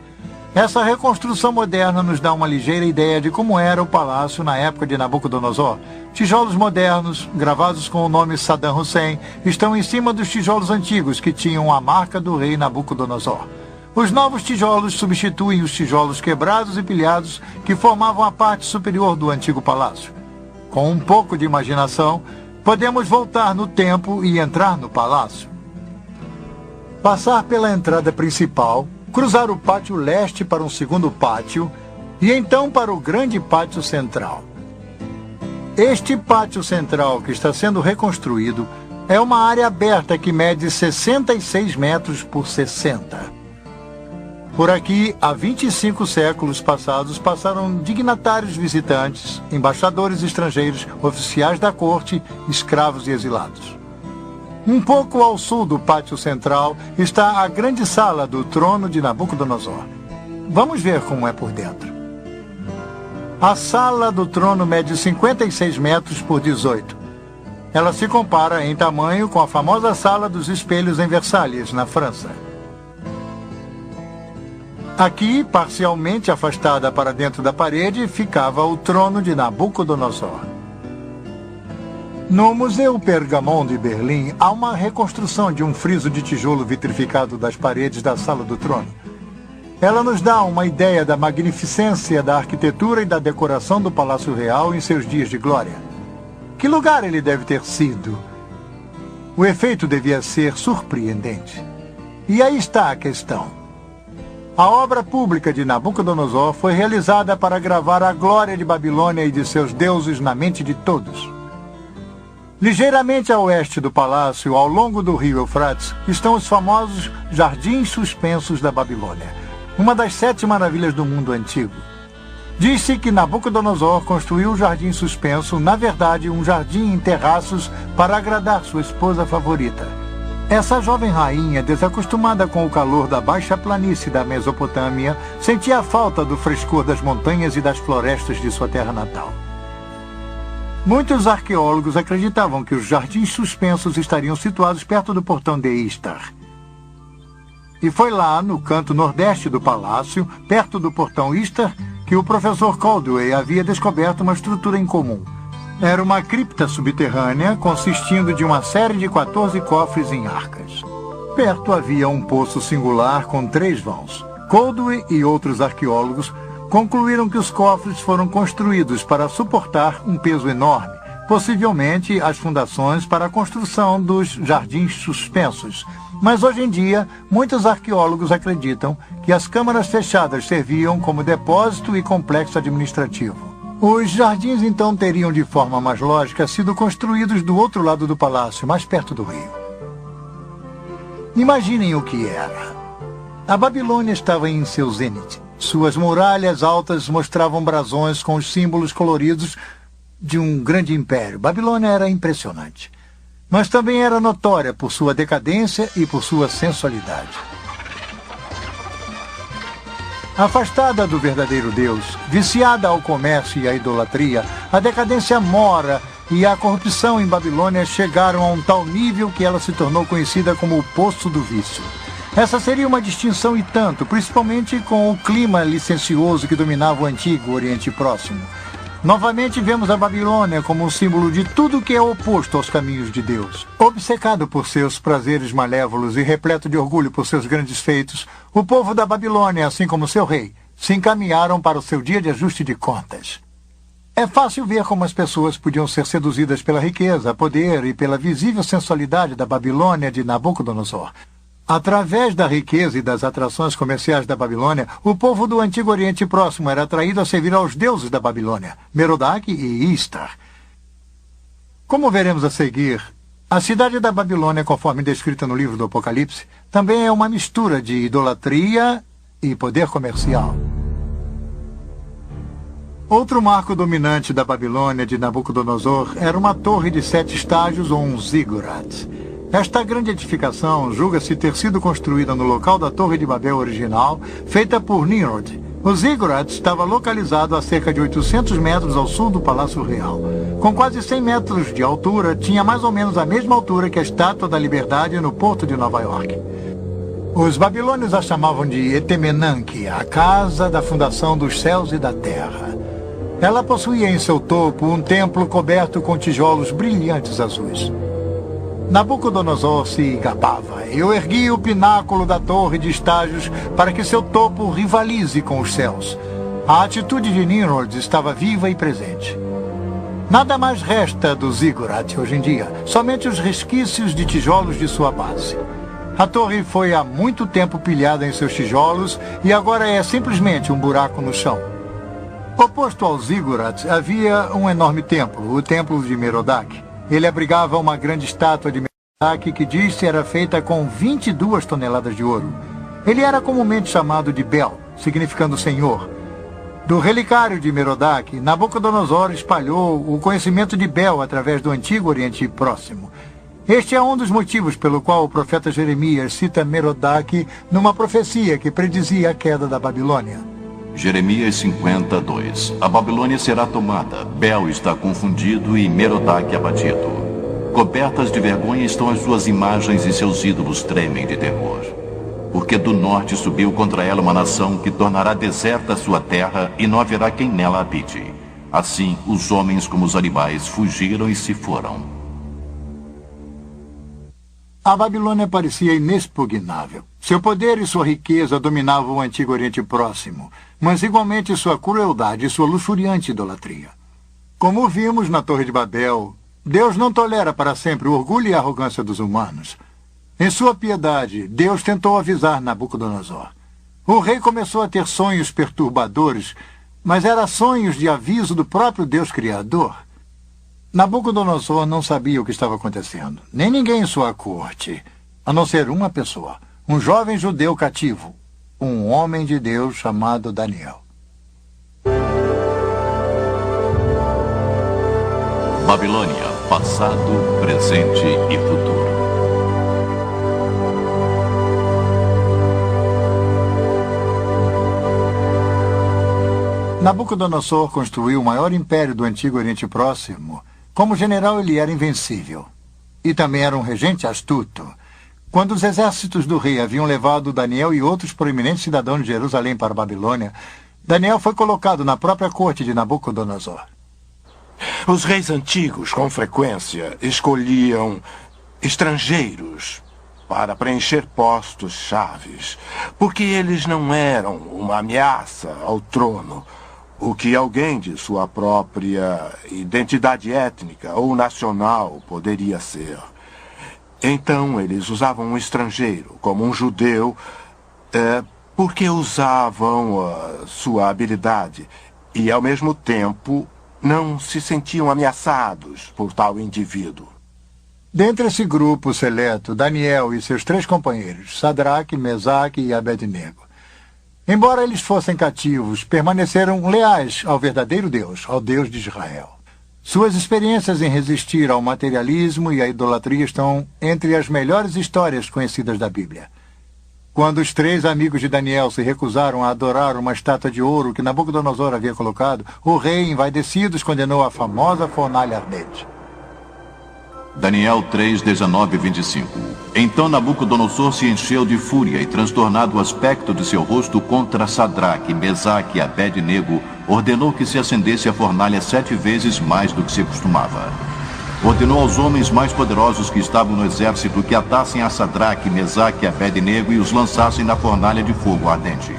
Essa reconstrução moderna nos dá uma ligeira ideia de como era o palácio na época de Nabucodonosor. Tijolos modernos, gravados com o nome Saddam Hussein, estão em cima dos tijolos antigos que tinham a marca do rei Nabucodonosor. Os novos tijolos substituem os tijolos quebrados e pilhados que formavam a parte superior do antigo palácio. Com um pouco de imaginação, podemos voltar no tempo e entrar no palácio. Passar pela entrada principal, cruzar o pátio leste para um segundo pátio e então para o grande pátio central. Este pátio central que está sendo reconstruído é uma área aberta que mede 66 metros por 60. Por aqui, há 25 séculos passados, passaram dignatários visitantes, embaixadores estrangeiros, oficiais da corte, escravos e exilados. Um pouco ao sul do pátio central está a grande sala do trono de Nabucodonosor. Vamos ver como é por dentro. A sala do trono mede 56 metros por 18. Ela se compara em tamanho com a famosa Sala dos Espelhos em Versalhes, na França. Aqui, parcialmente afastada para dentro da parede, ficava o trono de Nabucodonosor. No Museu Pergamon de Berlim, há uma reconstrução de um friso de tijolo vitrificado das paredes da Sala do Trono. Ela nos dá uma ideia da magnificência da arquitetura e da decoração do Palácio Real em seus dias de glória. Que lugar ele deve ter sido? O efeito devia ser surpreendente. E aí está a questão. A obra pública de Nabucodonosor foi realizada para gravar a glória de Babilônia e de seus deuses na mente de todos. Ligeiramente a oeste do palácio, ao longo do rio Eufrates, estão os famosos Jardins Suspensos da Babilônia, uma das 7 maravilhas do mundo antigo. Diz-se que Nabucodonosor construiu o Jardim Suspenso, na verdade um jardim em terraços, para agradar sua esposa favorita. Essa jovem rainha, desacostumada com o calor da baixa planície da Mesopotâmia, sentia a falta do frescor das montanhas e das florestas de sua terra natal. Muitos arqueólogos acreditavam que os jardins suspensos estariam situados perto do portão de Istar. E foi lá, no canto nordeste do palácio, perto do portão Istar, que o professor Caldwell havia descoberto uma estrutura incomum. Era uma cripta subterrânea consistindo de uma série de 14 cofres em arcas. Perto havia um poço singular com 3 vãos. Caldwell e outros arqueólogos concluíram que os cofres foram construídos para suportar um peso enorme, possivelmente as fundações para a construção dos jardins suspensos. Mas hoje em dia, muitos arqueólogos acreditam que as câmaras fechadas serviam como depósito e complexo administrativo. Os jardins, então, teriam, de forma mais lógica, sido construídos do outro lado do palácio, mais perto do rio. Imaginem o que era. A Babilônia estava em seu zênite. Suas muralhas altas mostravam brasões com os símbolos coloridos de um grande império. Babilônia era impressionante. mas também era notória por sua decadência e por sua sensualidade. Afastada do verdadeiro Deus, viciada ao comércio e à idolatria, a decadência mora e a corrupção em Babilônia chegaram a um tal nível que ela se tornou conhecida como o Poço do Vício. Essa seria uma distinção e tanto, principalmente com o clima licencioso que dominava o antigo Oriente Próximo. Novamente vemos a Babilônia como um símbolo de tudo que é oposto aos caminhos de Deus. Obcecado por seus prazeres malévolos e repleto de orgulho por seus grandes feitos, o povo da Babilônia, assim como seu rei, se encaminharam para o seu dia de ajuste de contas. É fácil ver como as pessoas podiam ser seduzidas pela riqueza, poder e pela visível sensualidade da Babilônia de Nabucodonosor. Através da riqueza e das atrações comerciais da Babilônia, o povo do Antigo Oriente Próximo era atraído a servir aos deuses da Babilônia, Merodach e Istar. Como veremos a seguir, a cidade da Babilônia, conforme descrita no livro do Apocalipse, também é uma mistura de idolatria e poder comercial. Outro marco dominante da Babilônia de Nabucodonosor era uma torre de 7 estágios ou um zigurat. Esta grande edificação julga-se ter sido construída no local da Torre de Babel original, feita por Nimrod. O zigurat estava localizado a cerca de 800 metros ao sul do Palácio Real. Com quase 100 metros de altura, tinha mais ou menos a mesma altura que a Estátua da Liberdade no porto de Nova York. Os babilônios a chamavam de Etemenanque, a casa da fundação dos céus e da terra. Ela possuía em seu topo um templo coberto com tijolos brilhantes azuis. Nabucodonosor se gabava. Eu ergui o pináculo da torre de estágios para que seu topo rivalize com os céus. A atitude de Nimrod estava viva e presente. Nada mais resta do zigurat hoje em dia, somente os resquícios de tijolos de sua base. A torre foi há muito tempo pilhada em seus tijolos e agora é simplesmente um buraco no chão. Oposto ao zigurat havia um enorme templo, o Templo de Merodach. Ele abrigava uma grande estátua de Merodach que diz-se era feita com 22 toneladas de ouro. Ele era comumente chamado de Bel, significando Senhor. Do relicário de Merodach, Nabucodonosor espalhou o conhecimento de Bel através do Antigo Oriente Próximo. Este é um dos motivos pelo qual o profeta Jeremias cita Merodach numa profecia que predizia a queda da Babilônia. Jeremias 52. A Babilônia será tomada, Bel está confundido e Merodach abatido. Cobertas de vergonha estão as suas imagens e seus ídolos tremem de terror. Porque do norte subiu contra ela uma nação que tornará deserta a sua terra e não haverá quem nela habite. Assim, os homens como os animais fugiram e se foram. A Babilônia parecia inexpugnável. Seu poder e sua riqueza dominavam o Antigo Oriente Próximo, mas igualmente sua crueldade e sua luxuriante idolatria. Como vimos na Torre de Babel, Deus não tolera para sempre o orgulho e a arrogância dos humanos. Em sua piedade, Deus tentou avisar Nabucodonosor. O rei começou a ter sonhos perturbadores, mas eram sonhos de aviso do próprio Deus Criador. Nabucodonosor não sabia o que estava acontecendo, nem ninguém em sua corte, a não ser uma pessoa, um jovem judeu cativo, um homem de Deus chamado Daniel. Babilônia, passado, presente e futuro. Nabucodonosor construiu o maior império do Antigo Oriente Próximo. Como general, ele era invencível. E também era um regente astuto. Quando os exércitos do rei haviam levado Daniel e outros proeminentes cidadãos de Jerusalém para a Babilônia, Daniel foi colocado na própria corte de Nabucodonosor. Os reis antigos, com frequência, escolhiam estrangeiros para preencher postos chaves, porque eles não eram uma ameaça ao trono, o que alguém de sua própria identidade étnica ou nacional poderia ser. Então, eles usavam um estrangeiro, como um judeu, porque usavam sua habilidade e, ao mesmo tempo, não se sentiam ameaçados por tal indivíduo. Dentre esse grupo seleto, Daniel e seus 3 companheiros, Sadraque, Mesaque e Abednego, embora eles fossem cativos, permaneceram leais ao verdadeiro Deus, ao Deus de Israel. Suas experiências em resistir ao materialismo e à idolatria estão entre as melhores histórias conhecidas da Bíblia. Quando os 3 amigos de Daniel se recusaram a adorar uma estátua de ouro que Nabucodonosor havia colocado, o rei, envaidecido, os condenou à famosa fornalha ardente. Daniel 3, 19 e 25. Então Nabucodonosor se encheu de fúria e, transtornado o aspecto de seu rosto contra Sadraque, Mesaque e Abed-nego, ordenou que se acendesse a fornalha 7 vezes mais do que se costumava. Ordenou aos homens mais poderosos que estavam no exército que atassem a Sadraque, Mesaque e Abed-nego e os lançassem na fornalha de fogo ardente.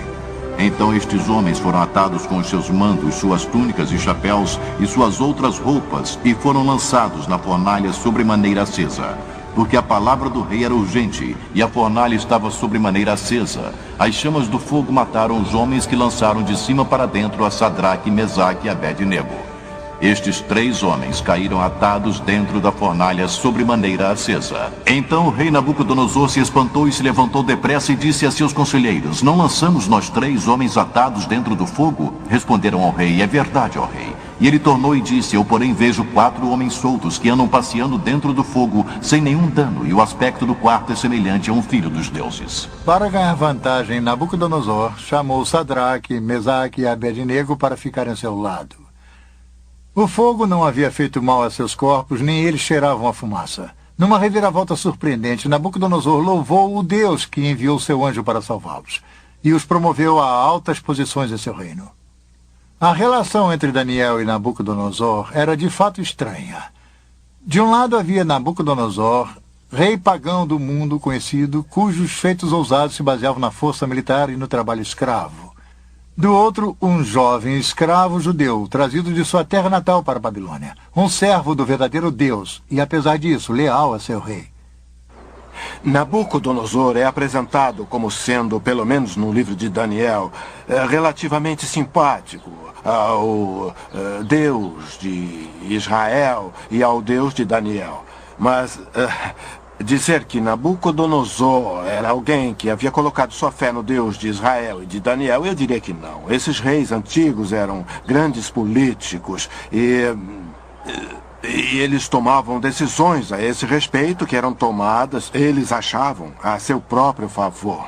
Então estes homens foram atados com os seus mantos, suas túnicas e chapéus e suas outras roupas e foram lançados na fornalha sobremaneira acesa. Porque a palavra do rei era urgente e a fornalha estava sobremaneira acesa. As chamas do fogo mataram os homens que lançaram de cima para dentro a Sadraque, Mesaque e Abed-nego. Estes 3 homens caíram atados dentro da fornalha sobremaneira acesa. Então o rei Nabucodonosor se espantou e se levantou depressa e disse a seus conselheiros: Não lançamos nós 3 homens atados dentro do fogo? Responderam ao rei: É verdade, ó rei. E ele tornou e disse: Eu, porém, vejo 4 homens soltos que andam passeando dentro do fogo sem nenhum dano, e o aspecto do quarto é semelhante a um filho dos deuses. Para ganhar vantagem, Nabucodonosor chamou Sadraque, Mesaque e Abed-nego para ficarem ao seu lado. O fogo não havia feito mal a seus corpos, nem eles cheiravam a fumaça. Numa reviravolta surpreendente, Nabucodonosor louvou o Deus que enviou seu anjo para salvá-los e os promoveu a altas posições em seu reino. A relação entre Daniel e Nabucodonosor era de fato estranha. De um lado havia Nabucodonosor, rei pagão do mundo conhecido, cujos feitos ousados se baseavam na força militar e no trabalho escravo. Do outro, um jovem escravo judeu, trazido de sua terra natal para a Babilônia. Um servo do verdadeiro Deus, e apesar disso, leal a seu rei. Nabucodonosor é apresentado como sendo, pelo menos no livro de Daniel, relativamente simpático ao Deus de Israel e ao Deus de Daniel. Mas dizer que Nabucodonosor era alguém que havia colocado sua fé no Deus de Israel e de Daniel, eu diria que não. Esses reis antigos eram grandes políticos e eles tomavam decisões a esse respeito que eram tomadas, eles achavam, a seu próprio favor.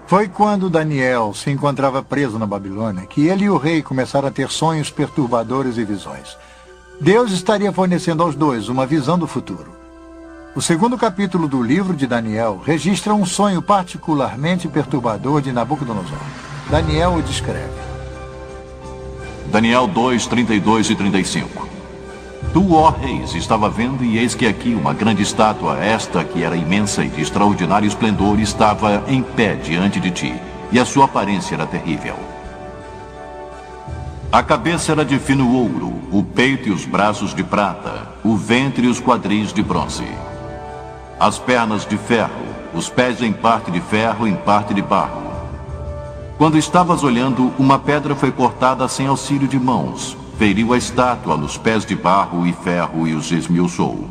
Foi quando Daniel se encontrava preso na Babilônia que ele e o rei começaram a ter sonhos perturbadores e visões. Deus estaria fornecendo aos dois uma visão do futuro. O 2º capítulo do livro de Daniel registra um sonho particularmente perturbador de Nabucodonosor. Daniel o descreve. Daniel 2, 32 e 35. Tu, ó reis, estava vendo, e eis que aqui uma grande estátua, esta que era imensa e de extraordinário esplendor, estava em pé diante de ti, e a sua aparência era terrível. A cabeça era de fino ouro, o peito e os braços de prata, o ventre e os quadris de bronze. As pernas de ferro, os pés em parte de ferro, em parte de barro. Quando estavas olhando, uma pedra foi cortada sem auxílio de mãos, feriu a estátua nos pés de barro e ferro e os esmiuçou.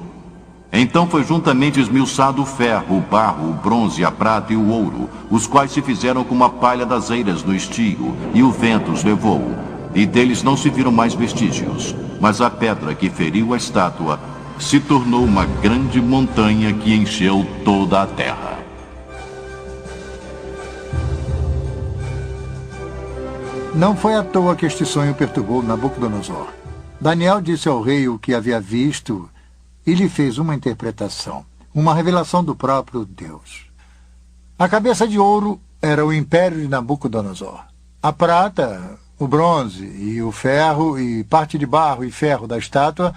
Então foi juntamente esmiuçado o ferro, o barro, o bronze, a prata e o ouro, os quais se fizeram como a palha das eiras no estio, e o vento os levou, e deles não se viram mais vestígios. Mas a pedra que feriu a estátua se tornou uma grande montanha que encheu toda a terra. Não foi à toa que este sonho perturbou Nabucodonosor. Daniel disse ao rei o que havia visto e lhe fez uma interpretação, uma revelação do próprio Deus. A cabeça de ouro era o império de Nabucodonosor. A prata, o bronze e o ferro e parte de barro e ferro da estátua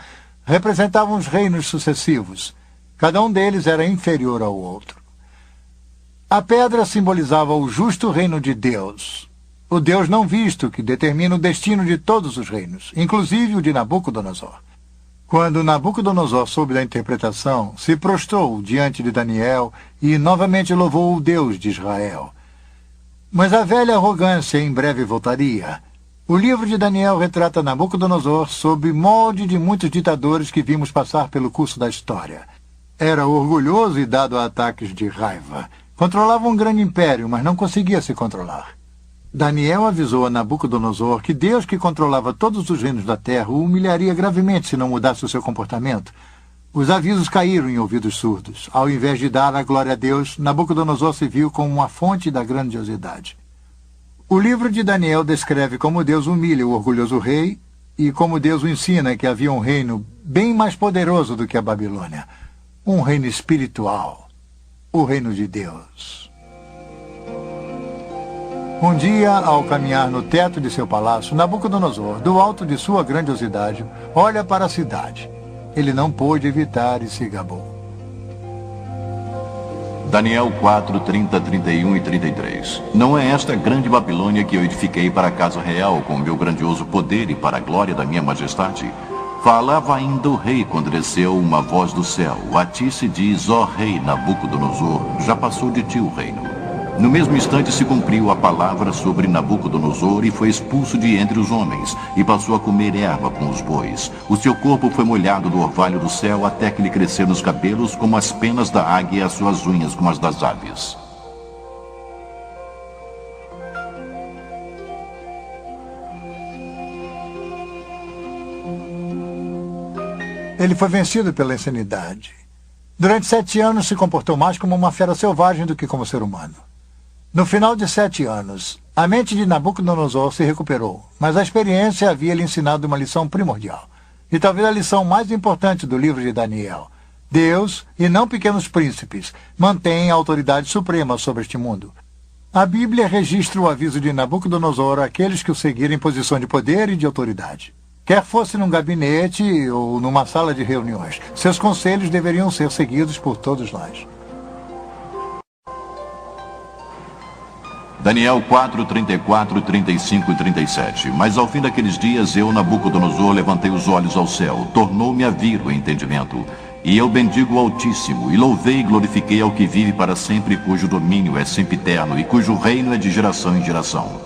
representavam os reinos sucessivos. Cada um deles era inferior ao outro. A pedra simbolizava o justo reino de Deus, o Deus não visto que determina o destino de todos os reinos, inclusive o de Nabucodonosor. Quando Nabucodonosor soube da interpretação, se prostrou diante de Daniel e novamente louvou o Deus de Israel. Mas a velha arrogância em breve voltaria. O livro de Daniel retrata Nabucodonosor sob molde de muitos ditadores que vimos passar pelo curso da história. Era orgulhoso e dado a ataques de raiva. Controlava um grande império, mas não conseguia se controlar. Daniel avisou a Nabucodonosor que Deus, que controlava todos os reinos da terra, o humilharia gravemente se não mudasse o seu comportamento. Os avisos caíram em ouvidos surdos. Ao invés de dar a glória a Deus, Nabucodonosor se viu como uma fonte da grandiosidade. O livro de Daniel descreve como Deus humilha o orgulhoso rei e como Deus o ensina que havia um reino bem mais poderoso do que a Babilônia. Um reino espiritual. O reino de Deus. Um dia, ao caminhar no teto de seu palácio, Nabucodonosor, do alto de sua grandiosidade, olha para a cidade. Ele não pôde evitar e se gabou. Daniel 4, 30, 31 e 33. Não é esta grande Babilônia que eu edifiquei para a casa real com meu grandioso poder e para a glória da minha majestade? Falava ainda o rei quando desceu uma voz do céu. A ti se diz, ó rei Nabucodonosor, já passou de ti o reino. No mesmo instante se cumpriu a palavra sobre Nabucodonosor e foi expulso de entre os homens, e passou a comer erva com os bois. O seu corpo foi molhado do orvalho do céu até que lhe cresceram os cabelos como as penas da águia e as suas unhas como as das aves. Ele foi vencido pela insanidade. Durante 7 anos se comportou mais como uma fera selvagem do que como ser humano. No final de 7 anos, a mente de Nabucodonosor se recuperou, mas a experiência havia lhe ensinado uma lição primordial, e talvez a lição mais importante do livro de Daniel. Deus, e não pequenos príncipes, mantém a autoridade suprema sobre este mundo. A Bíblia registra o aviso de Nabucodonosor àqueles que o seguirem em posição de poder e de autoridade. Quer fosse num gabinete ou numa sala de reuniões, seus conselhos deveriam ser seguidos por todos nós. Daniel 4, 34, 35 e 37. Mas ao fim daqueles dias, eu, Nabucodonosor, levantei os olhos ao céu, tornou-me a vir o entendimento. E eu bendigo o Altíssimo, e louvei e glorifiquei ao que vive para sempre, cujo domínio é sempiterno, e cujo reino é de geração em geração.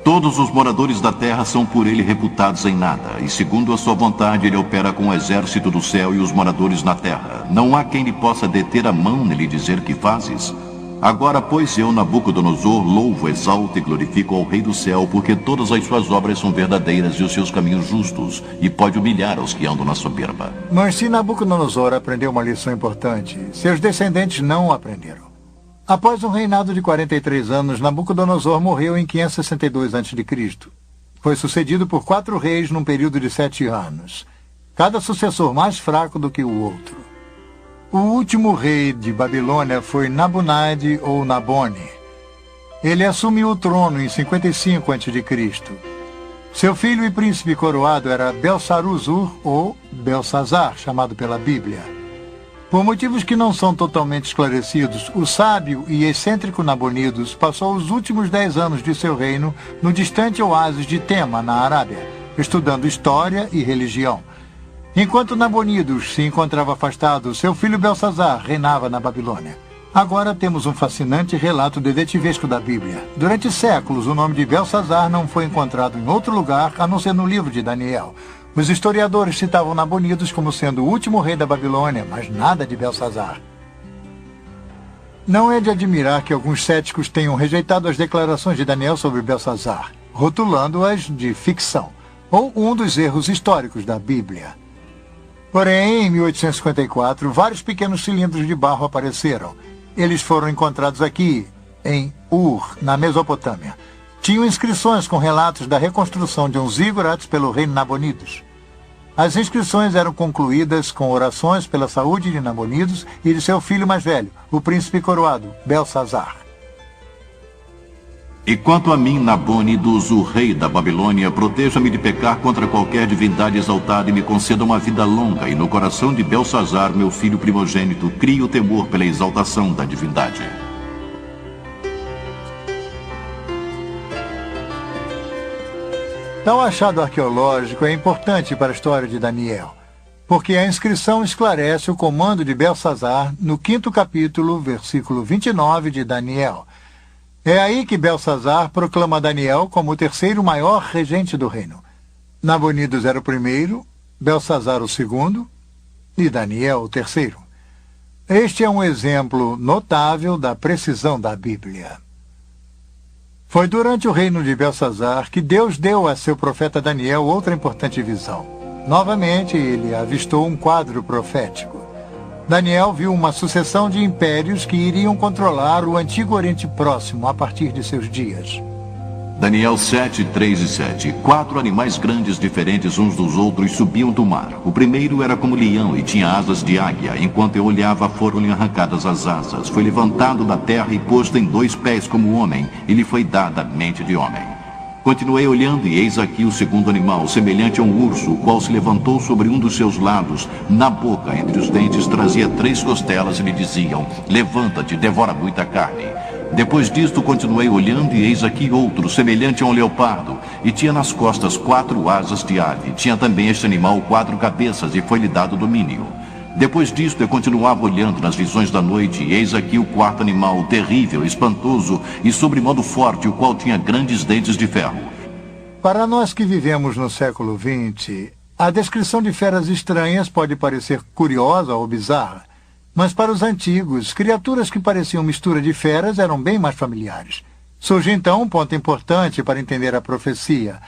Todos os moradores da terra são por ele reputados em nada, e segundo a sua vontade ele opera com o exército do céu e os moradores na terra. Não há quem lhe possa deter a mão nem lhe dizer que fazes. Agora, pois, eu, Nabucodonosor, louvo, exalto e glorifico ao Rei do céu, porque todas as suas obras são verdadeiras e os seus caminhos justos, e pode humilhar os que andam na soberba. Mas se Nabucodonosor aprendeu uma lição importante, seus descendentes não aprenderam. Após um reinado de 43 anos, Nabucodonosor morreu em 562 a.C. Foi sucedido por 4 reis num período de 7 anos, cada sucessor mais fraco do que o outro. O último rei de Babilônia foi Nabonide ou Nabone. Ele assumiu o trono em 55 a.C. Seu filho e príncipe coroado era Belsaruzur ou Belsazar, chamado pela Bíblia. Por motivos que não são totalmente esclarecidos, o sábio e excêntrico Nabonidos passou os últimos 10 anos de seu reino no distante oásis de Tema, na Arábia, estudando história e religião. Enquanto Nabonidos se encontrava afastado, seu filho Belsazar reinava na Babilônia. Agora temos um fascinante relato detetivesco da Bíblia. Durante séculos, o nome de Belsazar não foi encontrado em outro lugar a não ser no livro de Daniel. Os historiadores citavam Nabonidos como sendo o último rei da Babilônia, mas nada de Belsazar. Não é de admirar que alguns céticos tenham rejeitado as declarações de Daniel sobre Belsazar, rotulando-as de ficção, ou um dos erros históricos da Bíblia. Porém, em 1854, vários pequenos cilindros de barro apareceram. Eles foram encontrados aqui, em Ur, na Mesopotâmia. Tinham inscrições com relatos da reconstrução de um zigurats pelo rei Nabonidos. As inscrições eram concluídas com orações pela saúde de Nabonidos e de seu filho mais velho, o príncipe coroado, Belsazar. E quanto a mim, Nabonidos, o rei da Babilônia, proteja-me de pecar contra qualquer divindade exaltada e me conceda uma vida longa, e no coração de Belsazar, meu filho primogênito, crie o temor pela exaltação da divindade. Tal achado arqueológico é importante para a história de Daniel, porque a inscrição esclarece o comando de Belsazar no 5º capítulo, versículo 29 de Daniel. É aí que Belsazar proclama Daniel como o 3º maior regente do reino. Nabonidos era o 1º, Belsazar o 2º e Daniel o 3º. Este é um exemplo notável da precisão da Bíblia. Foi durante o reino de Belsazar que Deus deu a seu profeta Daniel outra importante visão. Novamente, ele avistou um quadro profético. Daniel viu uma sucessão de impérios que iriam controlar o antigo Oriente Próximo a partir de seus dias. Daniel 7, 3 e 7. 4 animais grandes diferentes uns dos outros subiam do mar. O primeiro era como leão e tinha asas de águia. Enquanto eu olhava, foram-lhe arrancadas as asas. Foi levantado da terra e posto em 2 pés como homem, e lhe foi dada a mente de homem. Continuei olhando e eis aqui o segundo animal, semelhante a um urso, o qual se levantou sobre um dos seus lados. Na boca, entre os dentes, trazia 3 costelas e lhe diziam: levanta-te, devora muita carne. Depois disto, continuei olhando e eis aqui outro, semelhante a um leopardo, e tinha nas costas 4 asas de ave. Tinha também este animal 4 cabeças e foi-lhe dado domínio. Depois disto, eu continuava olhando nas visões da noite, e eis aqui o 4º animal, terrível, espantoso e sobremodo forte, o qual tinha grandes dentes de ferro. Para nós que vivemos no século XX, a descrição de feras estranhas pode parecer curiosa ou bizarra. Mas para os antigos, criaturas que pareciam mistura de feras eram bem mais familiares. Surge então um ponto importante para entender a profecia.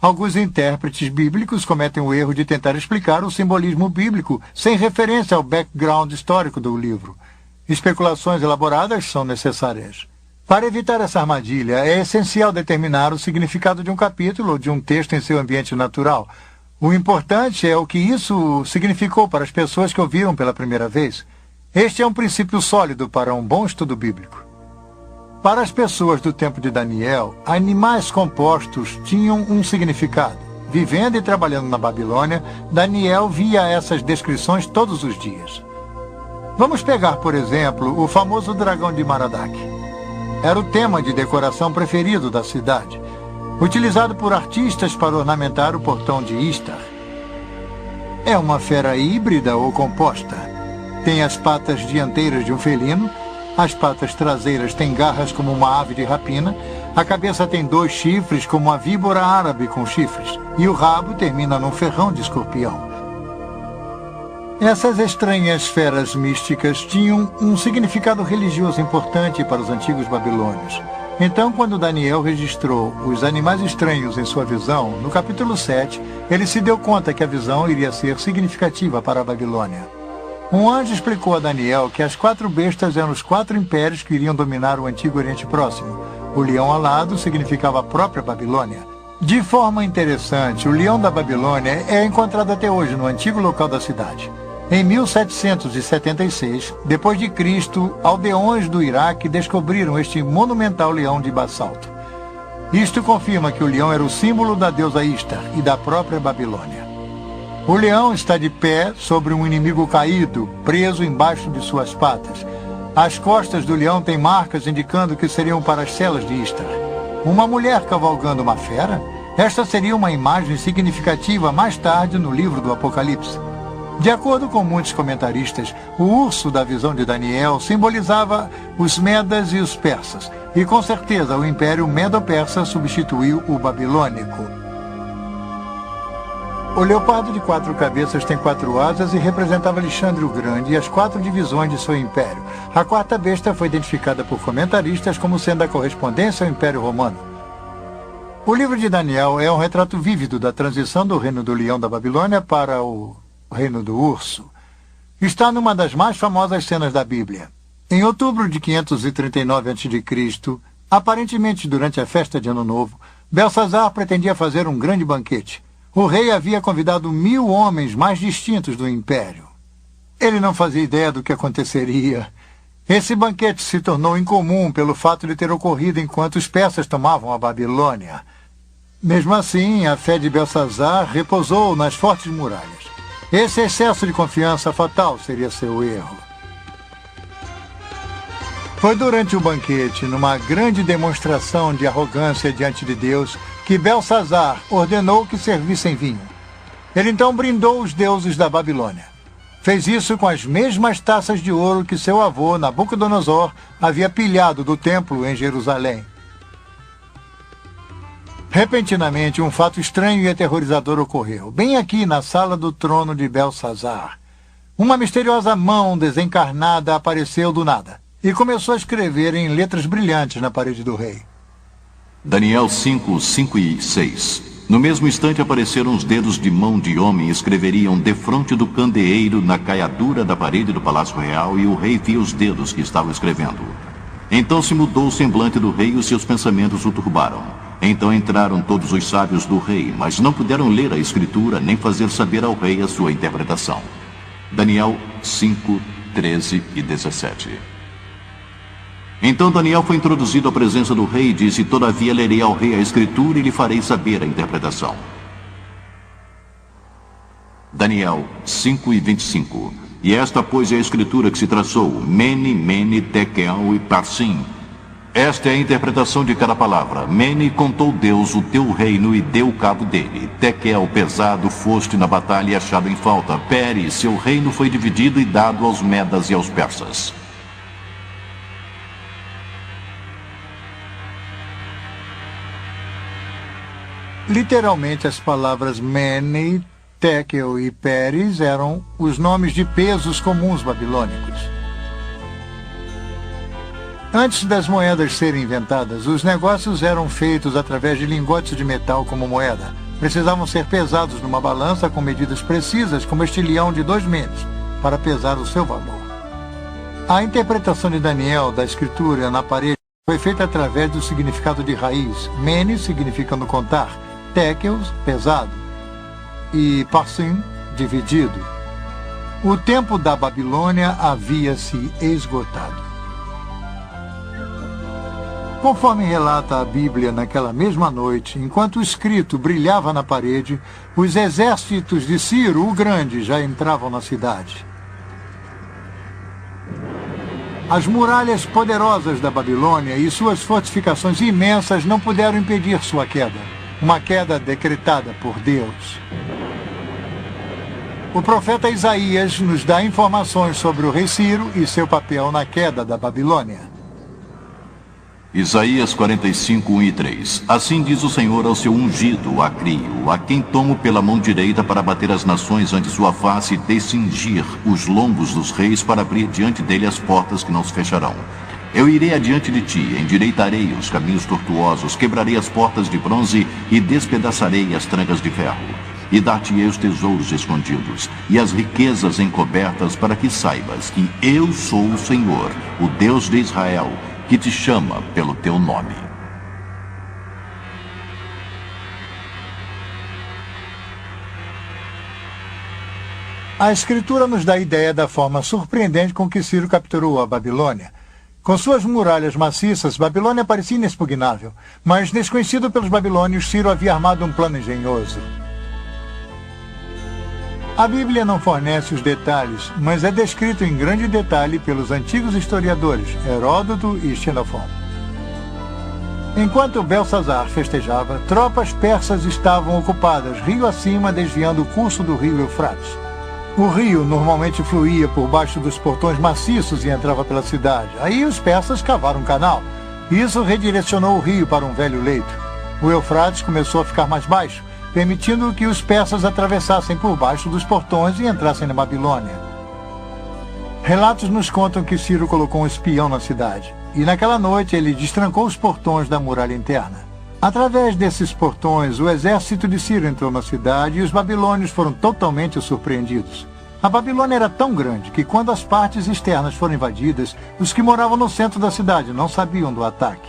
Alguns intérpretes bíblicos cometem o erro de tentar explicar o simbolismo bíblico sem referência ao background histórico do livro. Especulações elaboradas são necessárias. Para evitar essa armadilha, é essencial determinar o significado de um capítulo ou de um texto em seu ambiente natural. O importante é o que isso significou para as pessoas que ouviram pela primeira vez. Este é um princípio sólido para um bom estudo bíblico. Para as pessoas do tempo de Daniel, animais compostos tinham um significado. Vivendo e trabalhando na Babilônia, Daniel via essas descrições todos os dias. Vamos pegar, por exemplo, o famoso dragão de Maradak. Era o tema de decoração preferido da cidade, utilizado por artistas para ornamentar o portão de Istar. É uma fera híbrida ou composta. Tem as patas dianteiras de um felino, as patas traseiras têm garras como uma ave de rapina, a cabeça tem 2 chifres como a víbora árabe com chifres, e o rabo termina num ferrão de escorpião. Essas estranhas feras místicas tinham um significado religioso importante para os antigos babilônios. Então, quando Daniel registrou os animais estranhos em sua visão, no capítulo 7, ele se deu conta que a visão iria ser significativa para a Babilônia. Um anjo explicou a Daniel que as 4 bestas eram os 4 impérios que iriam dominar o antigo Oriente Próximo. O leão alado significava a própria Babilônia. De forma interessante, o leão da Babilônia é encontrado até hoje no antigo local da cidade. Em 1776, depois de Cristo, aldeões do Iraque descobriram este monumental leão de basalto. Isto confirma que o leão era o símbolo da deusa Istar e da própria Babilônia. O leão está de pé sobre um inimigo caído, preso embaixo de suas patas. As costas do leão têm marcas indicando que seriam para as celas de Istar. Uma mulher cavalgando uma fera? Esta seria uma imagem significativa mais tarde no livro do Apocalipse. De acordo com muitos comentaristas, o urso da visão de Daniel simbolizava os medas e os persas, e com certeza o império medo-persa substituiu o babilônico. O leopardo de 4 cabeças tem 4 asas e representava Alexandre o Grande e as 4 divisões de seu império. A 4ª besta foi identificada por comentaristas como sendo a correspondência ao Império Romano. O livro de Daniel é um retrato vívido da transição do reino do leão da Babilônia para o reino do urso. Está numa das mais famosas cenas da Bíblia. Em outubro de 539 a.C., aparentemente durante a festa de Ano Novo, Belsazar pretendia fazer um grande banquete. O rei havia convidado 1000 homens mais distintos do império. Ele não fazia ideia do que aconteceria. Esse banquete se tornou incomum pelo fato de ter ocorrido enquanto os persas tomavam a Babilônia. Mesmo assim, a fé de Belsazar repousou nas fortes muralhas. Esse excesso de confiança fatal seria seu erro. Foi durante o banquete, numa grande demonstração de arrogância diante de Deus, que Belsazar ordenou que servissem vinho. Ele então brindou os deuses da Babilônia. Fez isso com as mesmas taças de ouro que seu avô, Nabucodonosor, havia pilhado do templo em Jerusalém. Repentinamente, um fato estranho e aterrorizador ocorreu, bem aqui na sala do trono de Belsazar. Uma misteriosa mão desencarnada apareceu do nada e começou a escrever em letras brilhantes na parede do rei. Daniel 5, 5 e 6. No mesmo instante apareceram os dedos de mão de homem e escreveriam defronte do candeeiro na caiadura da parede do palácio real, e o rei via os dedos que estavam escrevendo. Então se mudou o semblante do rei e os seus pensamentos o turbaram. Então entraram todos os sábios do rei, mas não puderam ler a escritura nem fazer saber ao rei a sua interpretação. Daniel 5, 13 e 17. Então Daniel foi introduzido à presença do rei e disse: todavia lerei ao rei a escritura e lhe farei saber a interpretação. Daniel 5 e 25. E esta, pois, é a escritura que se traçou: Mene, Mene, Tekel e Parsim. Esta é a interpretação de cada palavra. Mene, contou Deus o teu reino e deu cabo dele. Tekel, pesado, foste na batalha e achado em falta. Pere, seu reino foi dividido e dado aos medas e aos persas. Literalmente, as palavras Mene, Tekel e Peres eram os nomes de pesos comuns babilônicos. Antes das moedas serem inventadas, os negócios eram feitos através de lingotes de metal como moeda. Precisavam ser pesados numa balança com medidas precisas, como este leão de 2 menes, para pesar o seu valor. A interpretação de Daniel da escritura na parede foi feita através do significado de raiz. Mene, significando contar, Tekel, pesado, e Parsim, dividido. O tempo da Babilônia havia se esgotado. Conforme relata a Bíblia, naquela mesma noite, enquanto o escrito brilhava na parede, os exércitos de Ciro o Grande já entravam na cidade. As muralhas poderosas da Babilônia e suas fortificações imensas não puderam impedir sua queda, uma queda decretada por Deus. O profeta Isaías nos dá informações sobre o rei Ciro e seu papel na queda da Babilônia. Isaías 45, 1 e 3. Assim diz o Senhor ao seu ungido, a Crio, a quem tomo pela mão direita para bater as nações ante sua face e descingir os lombos dos reis, para abrir diante dele as portas que não se fecharão. Eu irei adiante de ti, endireitarei os caminhos tortuosos, quebrarei as portas de bronze e despedaçarei as trancas de ferro. E dar-te-ei os tesouros escondidos e as riquezas encobertas, para que saibas que eu sou o Senhor, o Deus de Israel, que te chama pelo teu nome. A Escritura nos dá a ideia da forma surpreendente com que Ciro capturou a Babilônia. Com suas muralhas maciças, Babilônia parecia inexpugnável, mas, desconhecido pelos babilônios, Ciro havia armado um plano engenhoso. A Bíblia não fornece os detalhes, mas é descrito em grande detalhe pelos antigos historiadores Heródoto e Xenofon. Enquanto Belsazar festejava, tropas persas estavam ocupadas rio acima, desviando o curso do rio Eufrates. O rio normalmente fluía por baixo dos portões maciços e entrava pela cidade. Aí os persas cavaram um canal. Isso redirecionou o rio para um velho leito. O Eufrates começou a ficar mais baixo, permitindo que os persas atravessassem por baixo dos portões e entrassem na Babilônia. Relatos nos contam que Ciro colocou um espião na cidade, e naquela noite ele destrancou os portões da muralha interna. Através desses portões, o exército de Ciro entrou na cidade e os babilônios foram totalmente surpreendidos. A Babilônia era tão grande que, quando as partes externas foram invadidas, os que moravam no centro da cidade não sabiam do ataque.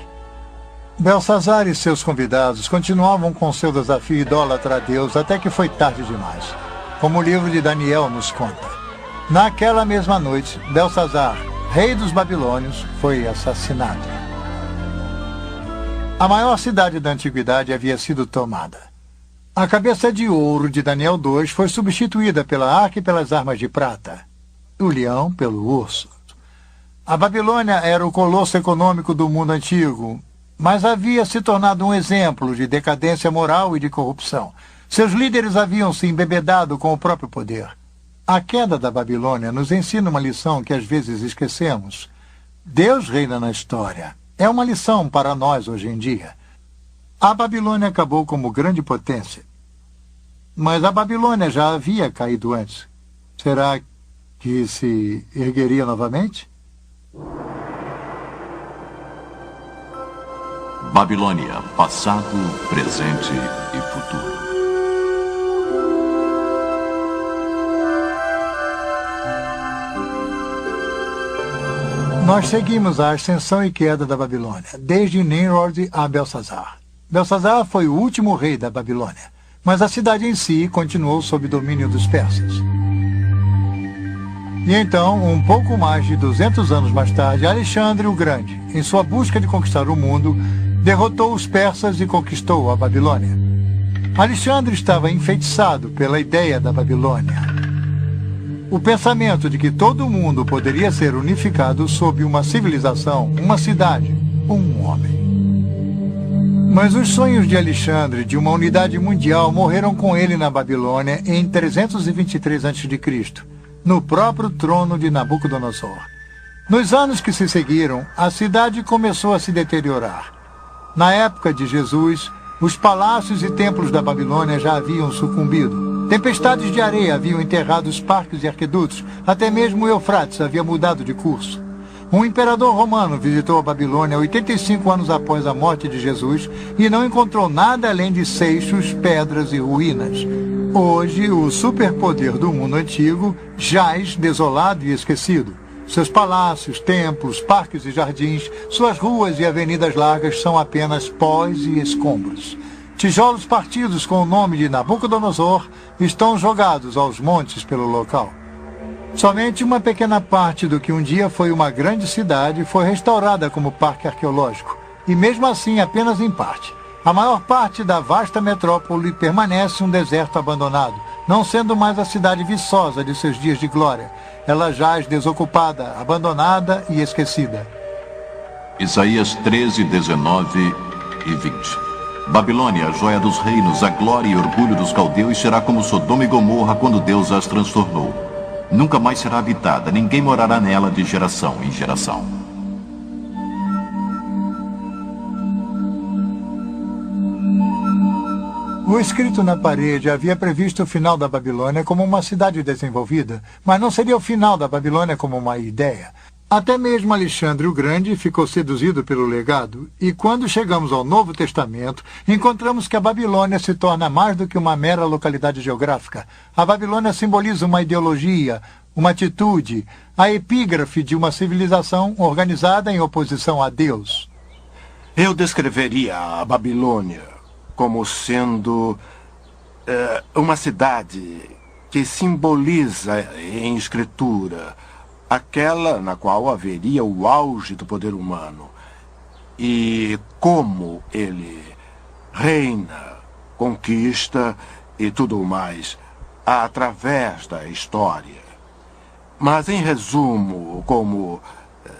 Belsazar e seus convidados continuavam com seu desafio idólatra a Deus até que foi tarde demais, como o livro de Daniel nos conta. Naquela mesma noite, Belsazar, rei dos babilônios, foi assassinado. A maior cidade da antiguidade havia sido tomada. A cabeça de ouro de Daniel 2 foi substituída pela arca e pelas armas de prata, o leão pelo urso. A Babilônia era o colosso econômico do mundo antigo, mas havia se tornado um exemplo de decadência moral e de corrupção. Seus líderes haviam se embebedado com o próprio poder. A queda da Babilônia nos ensina uma lição que às vezes esquecemos. Deus reina na história. É uma lição para nós hoje em dia. A Babilônia acabou como grande potência. Mas a Babilônia já havia caído antes. Será que se ergueria novamente? Babilônia, passado, presente e futuro. Nós seguimos a ascensão e queda da Babilônia, desde Nimrod a Belsazar. Belsazar foi o último rei da Babilônia, mas a cidade em si continuou sob domínio dos persas. E então, um pouco mais de 200 anos mais tarde, Alexandre o Grande, em sua busca de conquistar o mundo, derrotou os persas e conquistou a Babilônia. Alexandre estava enfeitiçado pela ideia da Babilônia. O pensamento de que todo mundo poderia ser unificado sob uma civilização, uma cidade, um homem. Mas os sonhos de Alexandre de uma unidade mundial morreram com ele na Babilônia em 323 a.C., no próprio trono de Nabucodonosor. Nos anos que se seguiram, a cidade começou a se deteriorar. Na época de Jesus, os palácios e templos da Babilônia já haviam sucumbido. Tempestades de areia haviam enterrado os parques e aquedutos, até mesmo o Eufrates havia mudado de curso. Um imperador romano visitou a Babilônia 85 anos após a morte de Jesus e não encontrou nada além de seixos, pedras e ruínas. Hoje, o superpoder do mundo antigo jaz desolado e esquecido. Seus palácios, templos, parques e jardins, suas ruas e avenidas largas são apenas pós e escombros. Tijolos partidos com o nome de Nabucodonosor estão jogados aos montes pelo local. Somente uma pequena parte do que um dia foi uma grande cidade foi restaurada como parque arqueológico, e mesmo assim apenas em parte. A maior parte da vasta metrópole permanece um deserto abandonado, não sendo mais a cidade viçosa de seus dias de glória. Ela jaz desocupada, abandonada e esquecida. Isaías 13, 19 e 20. Babilônia, a joia dos reinos, a glória e orgulho dos caldeus, será como Sodoma e Gomorra quando Deus as transtornou. Nunca mais será habitada, ninguém morará nela de geração em geração. O escrito na parede havia previsto o final da Babilônia como uma cidade desenvolvida, mas não seria o final da Babilônia como uma ideia. Até mesmo Alexandre o Grande ficou seduzido pelo legado, e quando chegamos ao Novo Testamento, encontramos que a Babilônia se torna mais do que uma mera localidade geográfica. A Babilônia simboliza uma ideologia, uma atitude, a epígrafe de uma civilização organizada em oposição a Deus. Eu descreveria a Babilônia como sendo uma cidade que simboliza em escritura aquela na qual haveria o auge do poder humano e como ele reina, conquista e tudo mais através da história. Mas, em resumo, como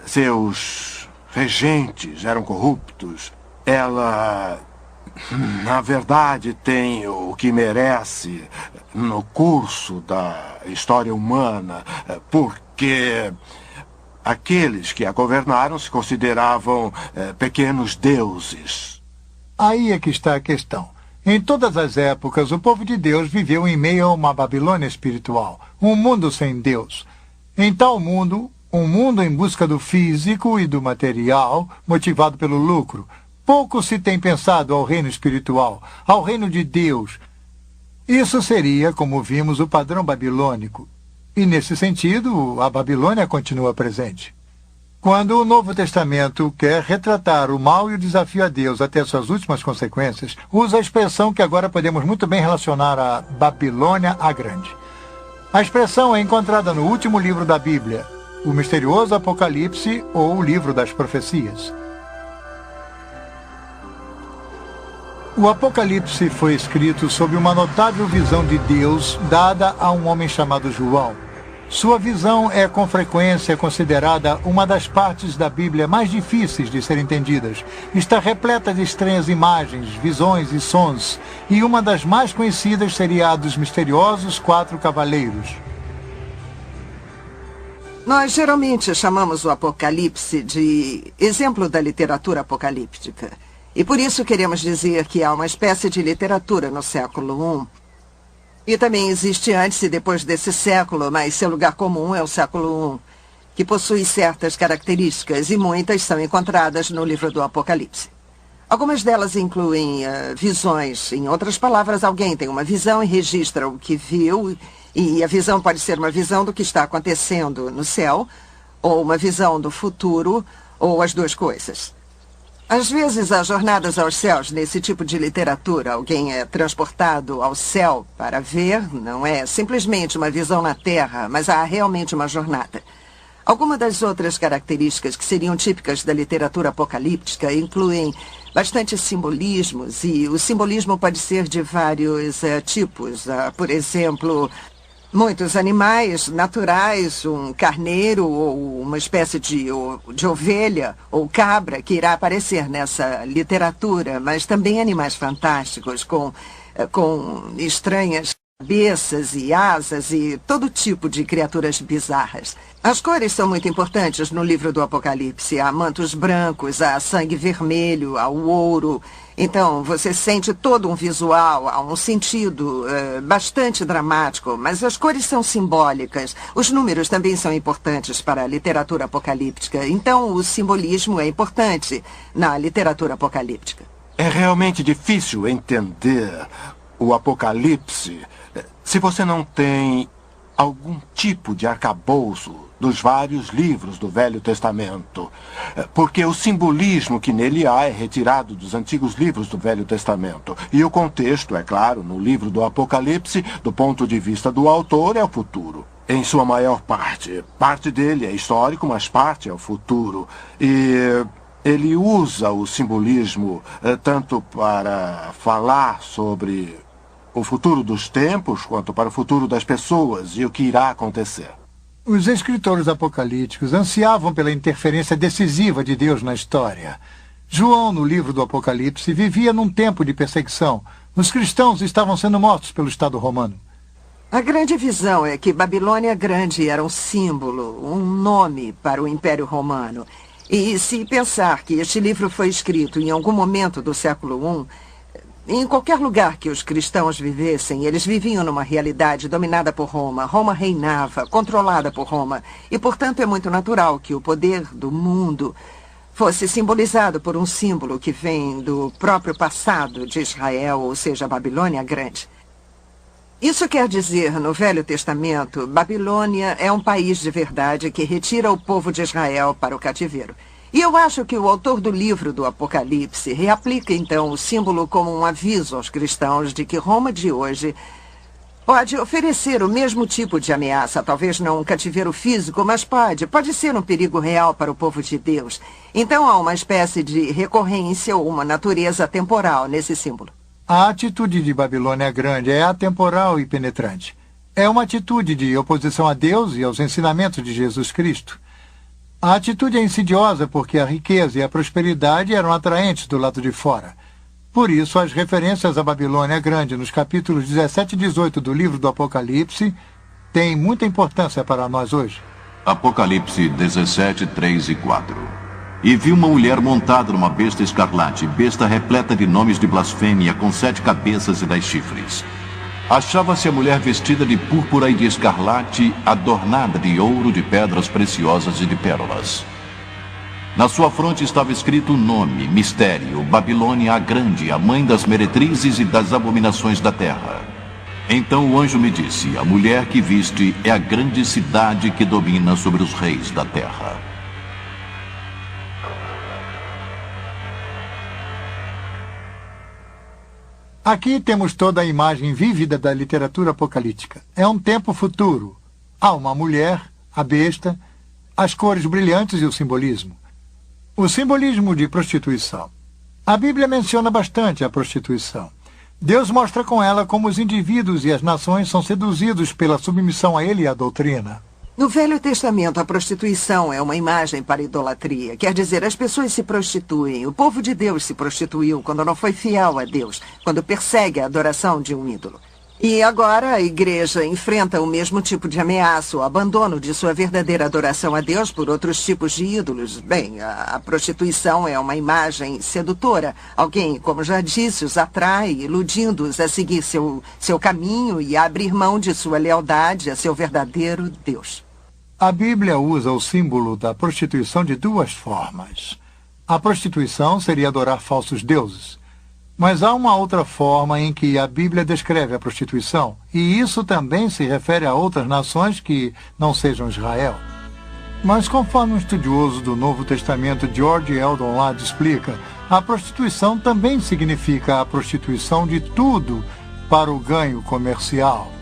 seus regentes eram corruptos, ela, na verdade, tem o que merece no curso da história humana, porque aqueles que a governaram se consideravam pequenos deuses. Aí é que está a questão. Em todas as épocas, o povo de Deus viveu em meio a uma Babilônia espiritual, um mundo sem Deus. Em tal mundo, um mundo em busca do físico e do material, motivado pelo lucro, pouco se tem pensado ao reino espiritual, ao reino de Deus. Isso seria, como vimos, o padrão babilônico. E, nesse sentido, a Babilônia continua presente. Quando o Novo Testamento quer retratar o mal e o desafio a Deus até suas últimas consequências, usa a expressão que agora podemos muito bem relacionar a Babilônia a Grande. A expressão é encontrada no último livro da Bíblia, o misterioso Apocalipse ou o livro das profecias. O Apocalipse foi escrito sob uma notável visão de Deus dada a um homem chamado João. Sua visão é com frequência considerada uma das partes da Bíblia mais difíceis de ser entendidas. Está repleta de estranhas imagens, visões e sons, e uma das mais conhecidas seria a dos misteriosos 4 cavaleiros. Nós geralmente chamamos o Apocalipse de exemplo da literatura apocalíptica. E por isso queremos dizer que há uma espécie de literatura no século I. E também existe antes e depois desse século, mas seu lugar comum é o século I, que possui certas características e muitas são encontradas no livro do Apocalipse. Algumas delas incluem visões. Em outras palavras, alguém tem uma visão e registra o que viu, e a visão pode ser uma visão do que está acontecendo no céu, ou uma visão do futuro, ou as duas coisas. Às vezes, há jornadas aos céus nesse tipo de literatura. Alguém é transportado ao céu para ver, não é simplesmente uma visão na Terra, mas há realmente uma jornada. Algumas das outras características que seriam típicas da literatura apocalíptica incluem bastante simbolismos, e o simbolismo pode ser de vários tipos. Por exemplo, muitos animais naturais, um carneiro ou uma espécie de ovelha ou cabra que irá aparecer nessa literatura, mas também animais fantásticos com estranhas cabeças e asas e todo tipo de criaturas bizarras. As cores são muito importantes no livro do Apocalipse. Há mantos brancos, há sangue vermelho, há o ouro. Então, você sente todo um visual, há um sentido bastante dramático, mas as cores são simbólicas. Os números também são importantes para a literatura apocalíptica. Então, o simbolismo é importante na literatura apocalíptica. É realmente difícil entender o Apocalipse se você não tem algum tipo de arcabouço dos vários livros do Velho Testamento, porque o simbolismo que nele há é retirado dos antigos livros do Velho Testamento. E o contexto, é claro, no livro do Apocalipse, do ponto de vista do autor, é o futuro. Em sua maior parte. Parte dele é histórico, mas parte é o futuro. E ele usa o simbolismo tanto para falar sobre o futuro dos tempos, quanto para o futuro das pessoas e o que irá acontecer. Os escritores apocalípticos ansiavam pela interferência decisiva de Deus na história. João, no livro do Apocalipse, vivia num tempo de perseguição. Os cristãos estavam sendo mortos pelo Estado romano. A grande visão é que Babilônia Grande era um símbolo, um nome para o Império Romano. E se pensar que este livro foi escrito em algum momento do século I, em qualquer lugar que os cristãos vivessem, eles viviam numa realidade dominada por Roma. Roma reinava, controlada por Roma. E, portanto, é muito natural que o poder do mundo fosse simbolizado por um símbolo que vem do próprio passado de Israel, ou seja, a Babilônia Grande. Isso quer dizer, no Velho Testamento, Babilônia é um país de verdade que retira o povo de Israel para o cativeiro. E eu acho que o autor do livro do Apocalipse reaplica, então, o símbolo como um aviso aos cristãos de que Roma de hoje pode oferecer o mesmo tipo de ameaça, talvez não um cativeiro físico, mas pode ser um perigo real para o povo de Deus. Então há uma espécie de recorrência ou uma natureza temporal nesse símbolo. A atitude de Babilônia Grande é atemporal e penetrante. É uma atitude de oposição a Deus e aos ensinamentos de Jesus Cristo. A atitude é insidiosa porque a riqueza e a prosperidade eram atraentes do lado de fora. Por isso, as referências à Babilônia Grande nos capítulos 17 e 18 do livro do Apocalipse têm muita importância para nós hoje. Apocalipse 17, 3 e 4. E vi uma mulher montada numa besta escarlate, besta repleta de nomes de blasfêmia, com 7 cabeças e 10 chifres. Achava-se a mulher vestida de púrpura e de escarlate, adornada de ouro, de pedras preciosas e de pérolas. Na sua fronte estava escrito o nome, mistério, Babilônia a Grande, a mãe das meretrizes e das abominações da terra. Então o anjo me disse, a mulher que viste é a grande cidade que domina sobre os reis da terra. Aqui temos toda a imagem vívida da literatura apocalíptica. É um tempo futuro. Há uma mulher, a besta, as cores brilhantes e o simbolismo. O simbolismo de prostituição. A Bíblia menciona bastante a prostituição. Deus mostra com ela como os indivíduos e as nações são seduzidos pela submissão a ele e à doutrina. No Velho Testamento, a prostituição é uma imagem para a idolatria. Quer dizer, as pessoas se prostituem. O povo de Deus se prostituiu quando não foi fiel a Deus, quando persegue a adoração de um ídolo. E agora a igreja enfrenta o mesmo tipo de ameaça, o abandono de sua verdadeira adoração a Deus por outros tipos de ídolos. Bem, a prostituição é uma imagem sedutora. Alguém, como já disse, os atrai, iludindo-os a seguir seu caminho e a abrir mão de sua lealdade a seu verdadeiro Deus. A Bíblia usa o símbolo da prostituição de duas formas. A prostituição seria adorar falsos deuses. Mas há uma outra forma em que a Bíblia descreve a prostituição, e isso também se refere a outras nações que não sejam Israel. Mas conforme um estudioso do Novo Testamento, George Eldon Ladd, explica, a prostituição também significa a prostituição de tudo para o ganho comercial.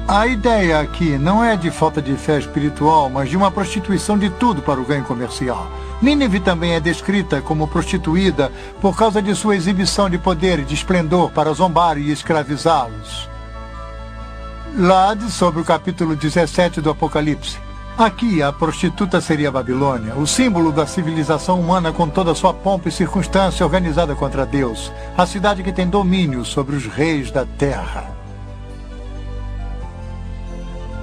A ideia aqui não é de falta de fé espiritual, mas de uma prostituição de tudo para o ganho comercial. Nínive também é descrita como prostituída por causa de sua exibição de poder e de esplendor para zombar e escravizá-los. Ladd, sobre o capítulo 17 do Apocalipse. Aqui, a prostituta seria a Babilônia, o símbolo da civilização humana com toda a sua pompa e circunstância organizada contra Deus, a cidade que tem domínio sobre os reis da terra.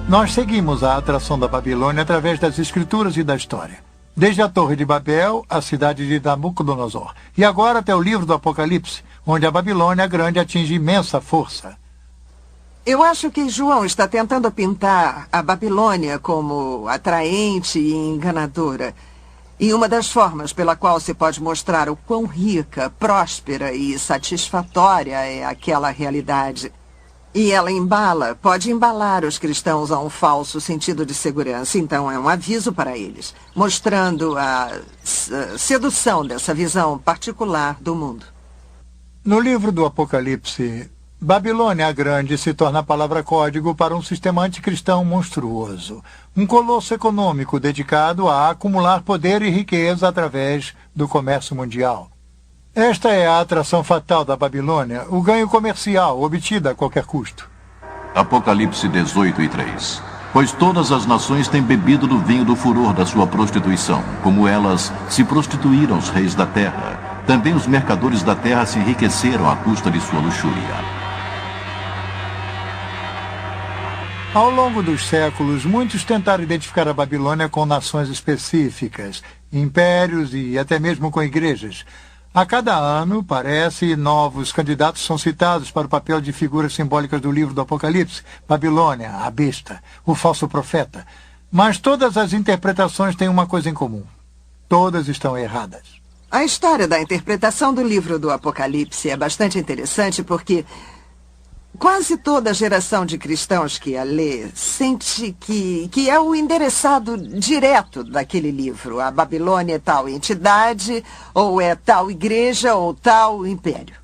Nós seguimos a atração da Babilônia através das escrituras e da história. Desde a Torre de Babel, a cidade de Nabucodonosor, e agora até o livro do Apocalipse, onde a Babilônia grande atinge imensa força. Eu acho que João está tentando pintar a Babilônia como atraente e enganadora. E uma das formas pela qual se pode mostrar o quão rica, próspera e satisfatória é aquela realidade. E ela pode embalar os cristãos a um falso sentido de segurança. Então é um aviso para eles, mostrando a sedução dessa visão particular do mundo. No livro do Apocalipse, Babilônia a Grande se torna a palavra código para um sistema anticristão monstruoso. Um colosso econômico dedicado a acumular poder e riqueza através do comércio mundial. Esta é a atração fatal da Babilônia, o ganho comercial obtido a qualquer custo. Apocalipse 18:3. Pois todas as nações têm bebido do vinho do furor da sua prostituição, como elas se prostituíram os reis da terra. Também os mercadores da terra se enriqueceram à custa de sua luxúria. Ao longo dos séculos, muitos tentaram identificar a Babilônia com nações específicas, impérios e até mesmo com igrejas. A cada ano, parece, novos candidatos são citados para o papel de figuras simbólicas do livro do Apocalipse. Babilônia, a besta, o falso profeta. Mas todas as interpretações têm uma coisa em comum. Todas estão erradas. A história da interpretação do livro do Apocalipse é bastante interessante porque quase toda a geração de cristãos que a lê sente que é o endereçado direto daquele livro. A Babilônia é tal entidade, ou é tal igreja, ou tal império.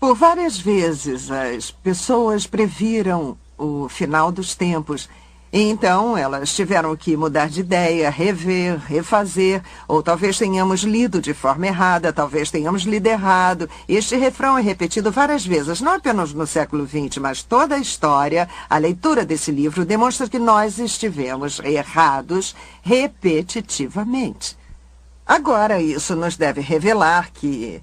Por várias vezes, as pessoas previram o final dos tempos. E então, elas tiveram que mudar de ideia, rever, refazer, ou talvez tenhamos lido de forma errada, talvez tenhamos lido errado. Este refrão é repetido várias vezes, não apenas no século XX, mas toda a história, a leitura desse livro demonstra que nós estivemos errados repetitivamente. Agora, isso nos deve revelar que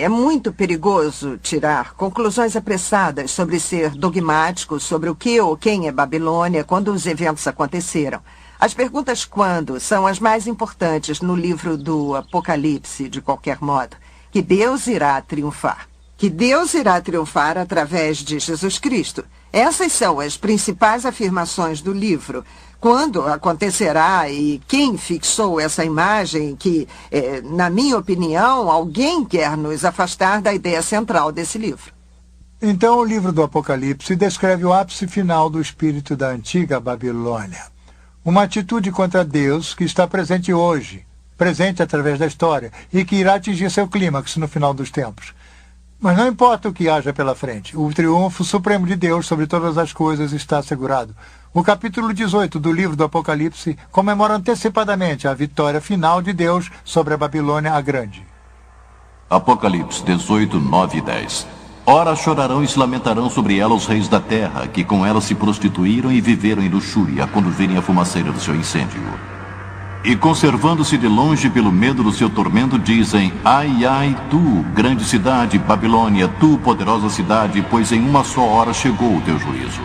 é muito perigoso tirar conclusões apressadas sobre ser dogmático, sobre o que ou quem é Babilônia, quando os eventos aconteceram. As perguntas quando são as mais importantes no livro do Apocalipse, de qualquer modo. Que Deus irá triunfar. Que Deus irá triunfar através de Jesus Cristo. Essas são as principais afirmações do livro. Quando acontecerá e quem fixou essa imagem que, na minha opinião, alguém quer nos afastar da ideia central desse livro. Então, o livro do Apocalipse descreve o ápice final do espírito da antiga Babilônia. Uma atitude contra Deus que está presente hoje, presente através da história, e que irá atingir seu clímax no final dos tempos. Mas não importa o que haja pela frente, o triunfo supremo de Deus sobre todas as coisas está assegurado. O capítulo 18 do livro do Apocalipse comemora antecipadamente a vitória final de Deus sobre a Babilônia a Grande. Apocalipse 18, 9 e 10. Ora chorarão e se lamentarão sobre ela os reis da terra, que com ela se prostituíram e viveram em luxúria, quando virem a fumaceira do seu incêndio. E conservando-se de longe pelo medo do seu tormento, dizem: ai, ai, tu, grande cidade, Babilônia, tu, poderosa cidade, pois em uma só hora chegou o teu juízo.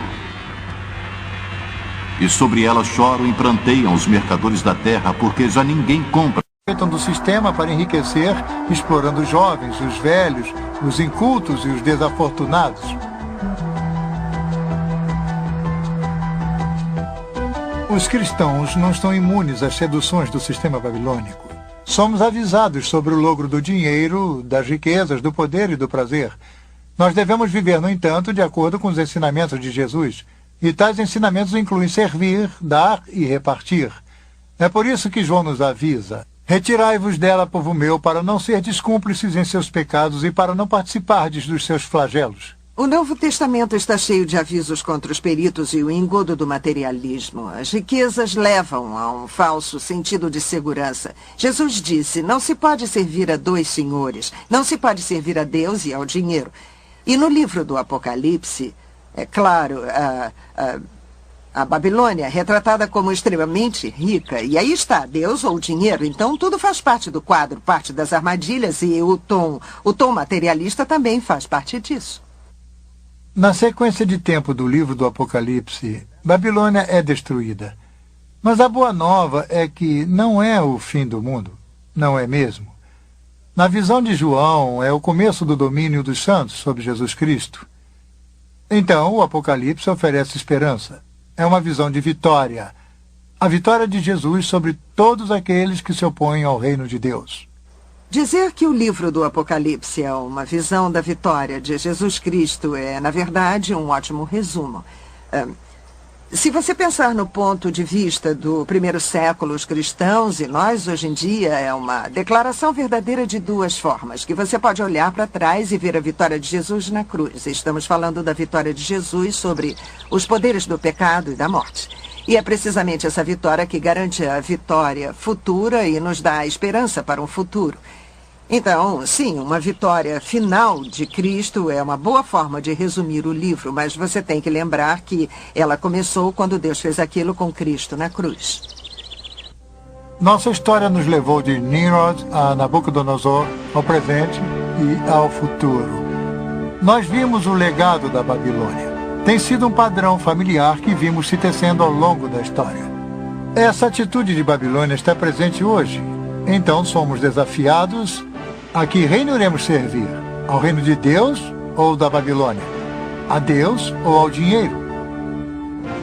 E sobre ela choram e pranteiam os mercadores da terra, porque já ninguém compra. Do sistema para enriquecer, explorando os jovens, os velhos, os incultos e os desafortunados. Os cristãos não estão imunes às seduções do sistema babilônico. Somos avisados sobre o logro do dinheiro, das riquezas, do poder e do prazer. Nós devemos viver, no entanto, de acordo com os ensinamentos de Jesus. E tais ensinamentos incluem servir, dar e repartir. É por isso que João nos avisa: retirai-vos dela, povo meu, para não serdes cúmplices em seus pecados e para não participardes dos seus flagelos. O Novo Testamento está cheio de avisos contra os peritos e o engodo do materialismo. As riquezas levam a um falso sentido de segurança. Jesus disse: não se pode servir a dois senhores. Não se pode servir a Deus e ao dinheiro. E no livro do Apocalipse, é claro, a Babilônia é retratada como extremamente rica. E aí está, Deus ou dinheiro. Então tudo faz parte do quadro, parte das armadilhas, e o tom materialista também faz parte disso. Na sequência de tempo do livro do Apocalipse, Babilônia é destruída. Mas a boa nova é que não é o fim do mundo. Não é mesmo. Na visão de João, é o começo do domínio dos santos sobre Jesus Cristo. Então, o Apocalipse oferece esperança. É uma visão de vitória. A vitória de Jesus sobre todos aqueles que se opõem ao reino de Deus. Dizer que o livro do Apocalipse é uma visão da vitória de Jesus Cristo é, na verdade, um ótimo resumo. Se você pensar no ponto de vista do primeiro século, os cristãos e nós hoje em dia, é uma declaração verdadeira de duas formas, que você pode olhar para trás e ver a vitória de Jesus na cruz. Estamos falando da vitória de Jesus sobre os poderes do pecado e da morte. E é precisamente essa vitória que garante a vitória futura e nos dá a esperança para um futuro. Então, sim, uma vitória final de Cristo é uma boa forma de resumir o livro, mas você tem que lembrar que ela começou quando Deus fez aquilo com Cristo na cruz. Nossa história nos levou de Nimrod a Nabucodonosor, ao presente e ao futuro. Nós vimos o legado da Babilônia. Tem sido um padrão familiar que vimos se tecendo ao longo da história. Essa atitude de Babilônia está presente hoje. Então somos desafiados a que reino iremos servir? Ao reino de Deus ou da Babilônia? A Deus ou ao dinheiro?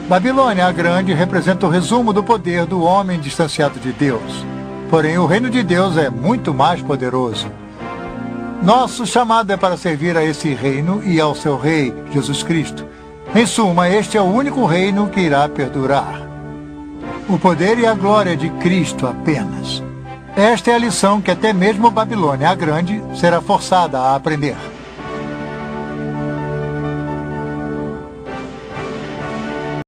Babilônia, a grande, representa o resumo do poder do homem distanciado de Deus. Porém, o reino de Deus é muito mais poderoso. Nosso chamado é para servir a esse reino e ao seu rei, Jesus Cristo. Em suma, este é o único reino que irá perdurar. O poder e a glória de Cristo apenas. Esta é a lição que até mesmo Babilônia, a grande, será forçada a aprender.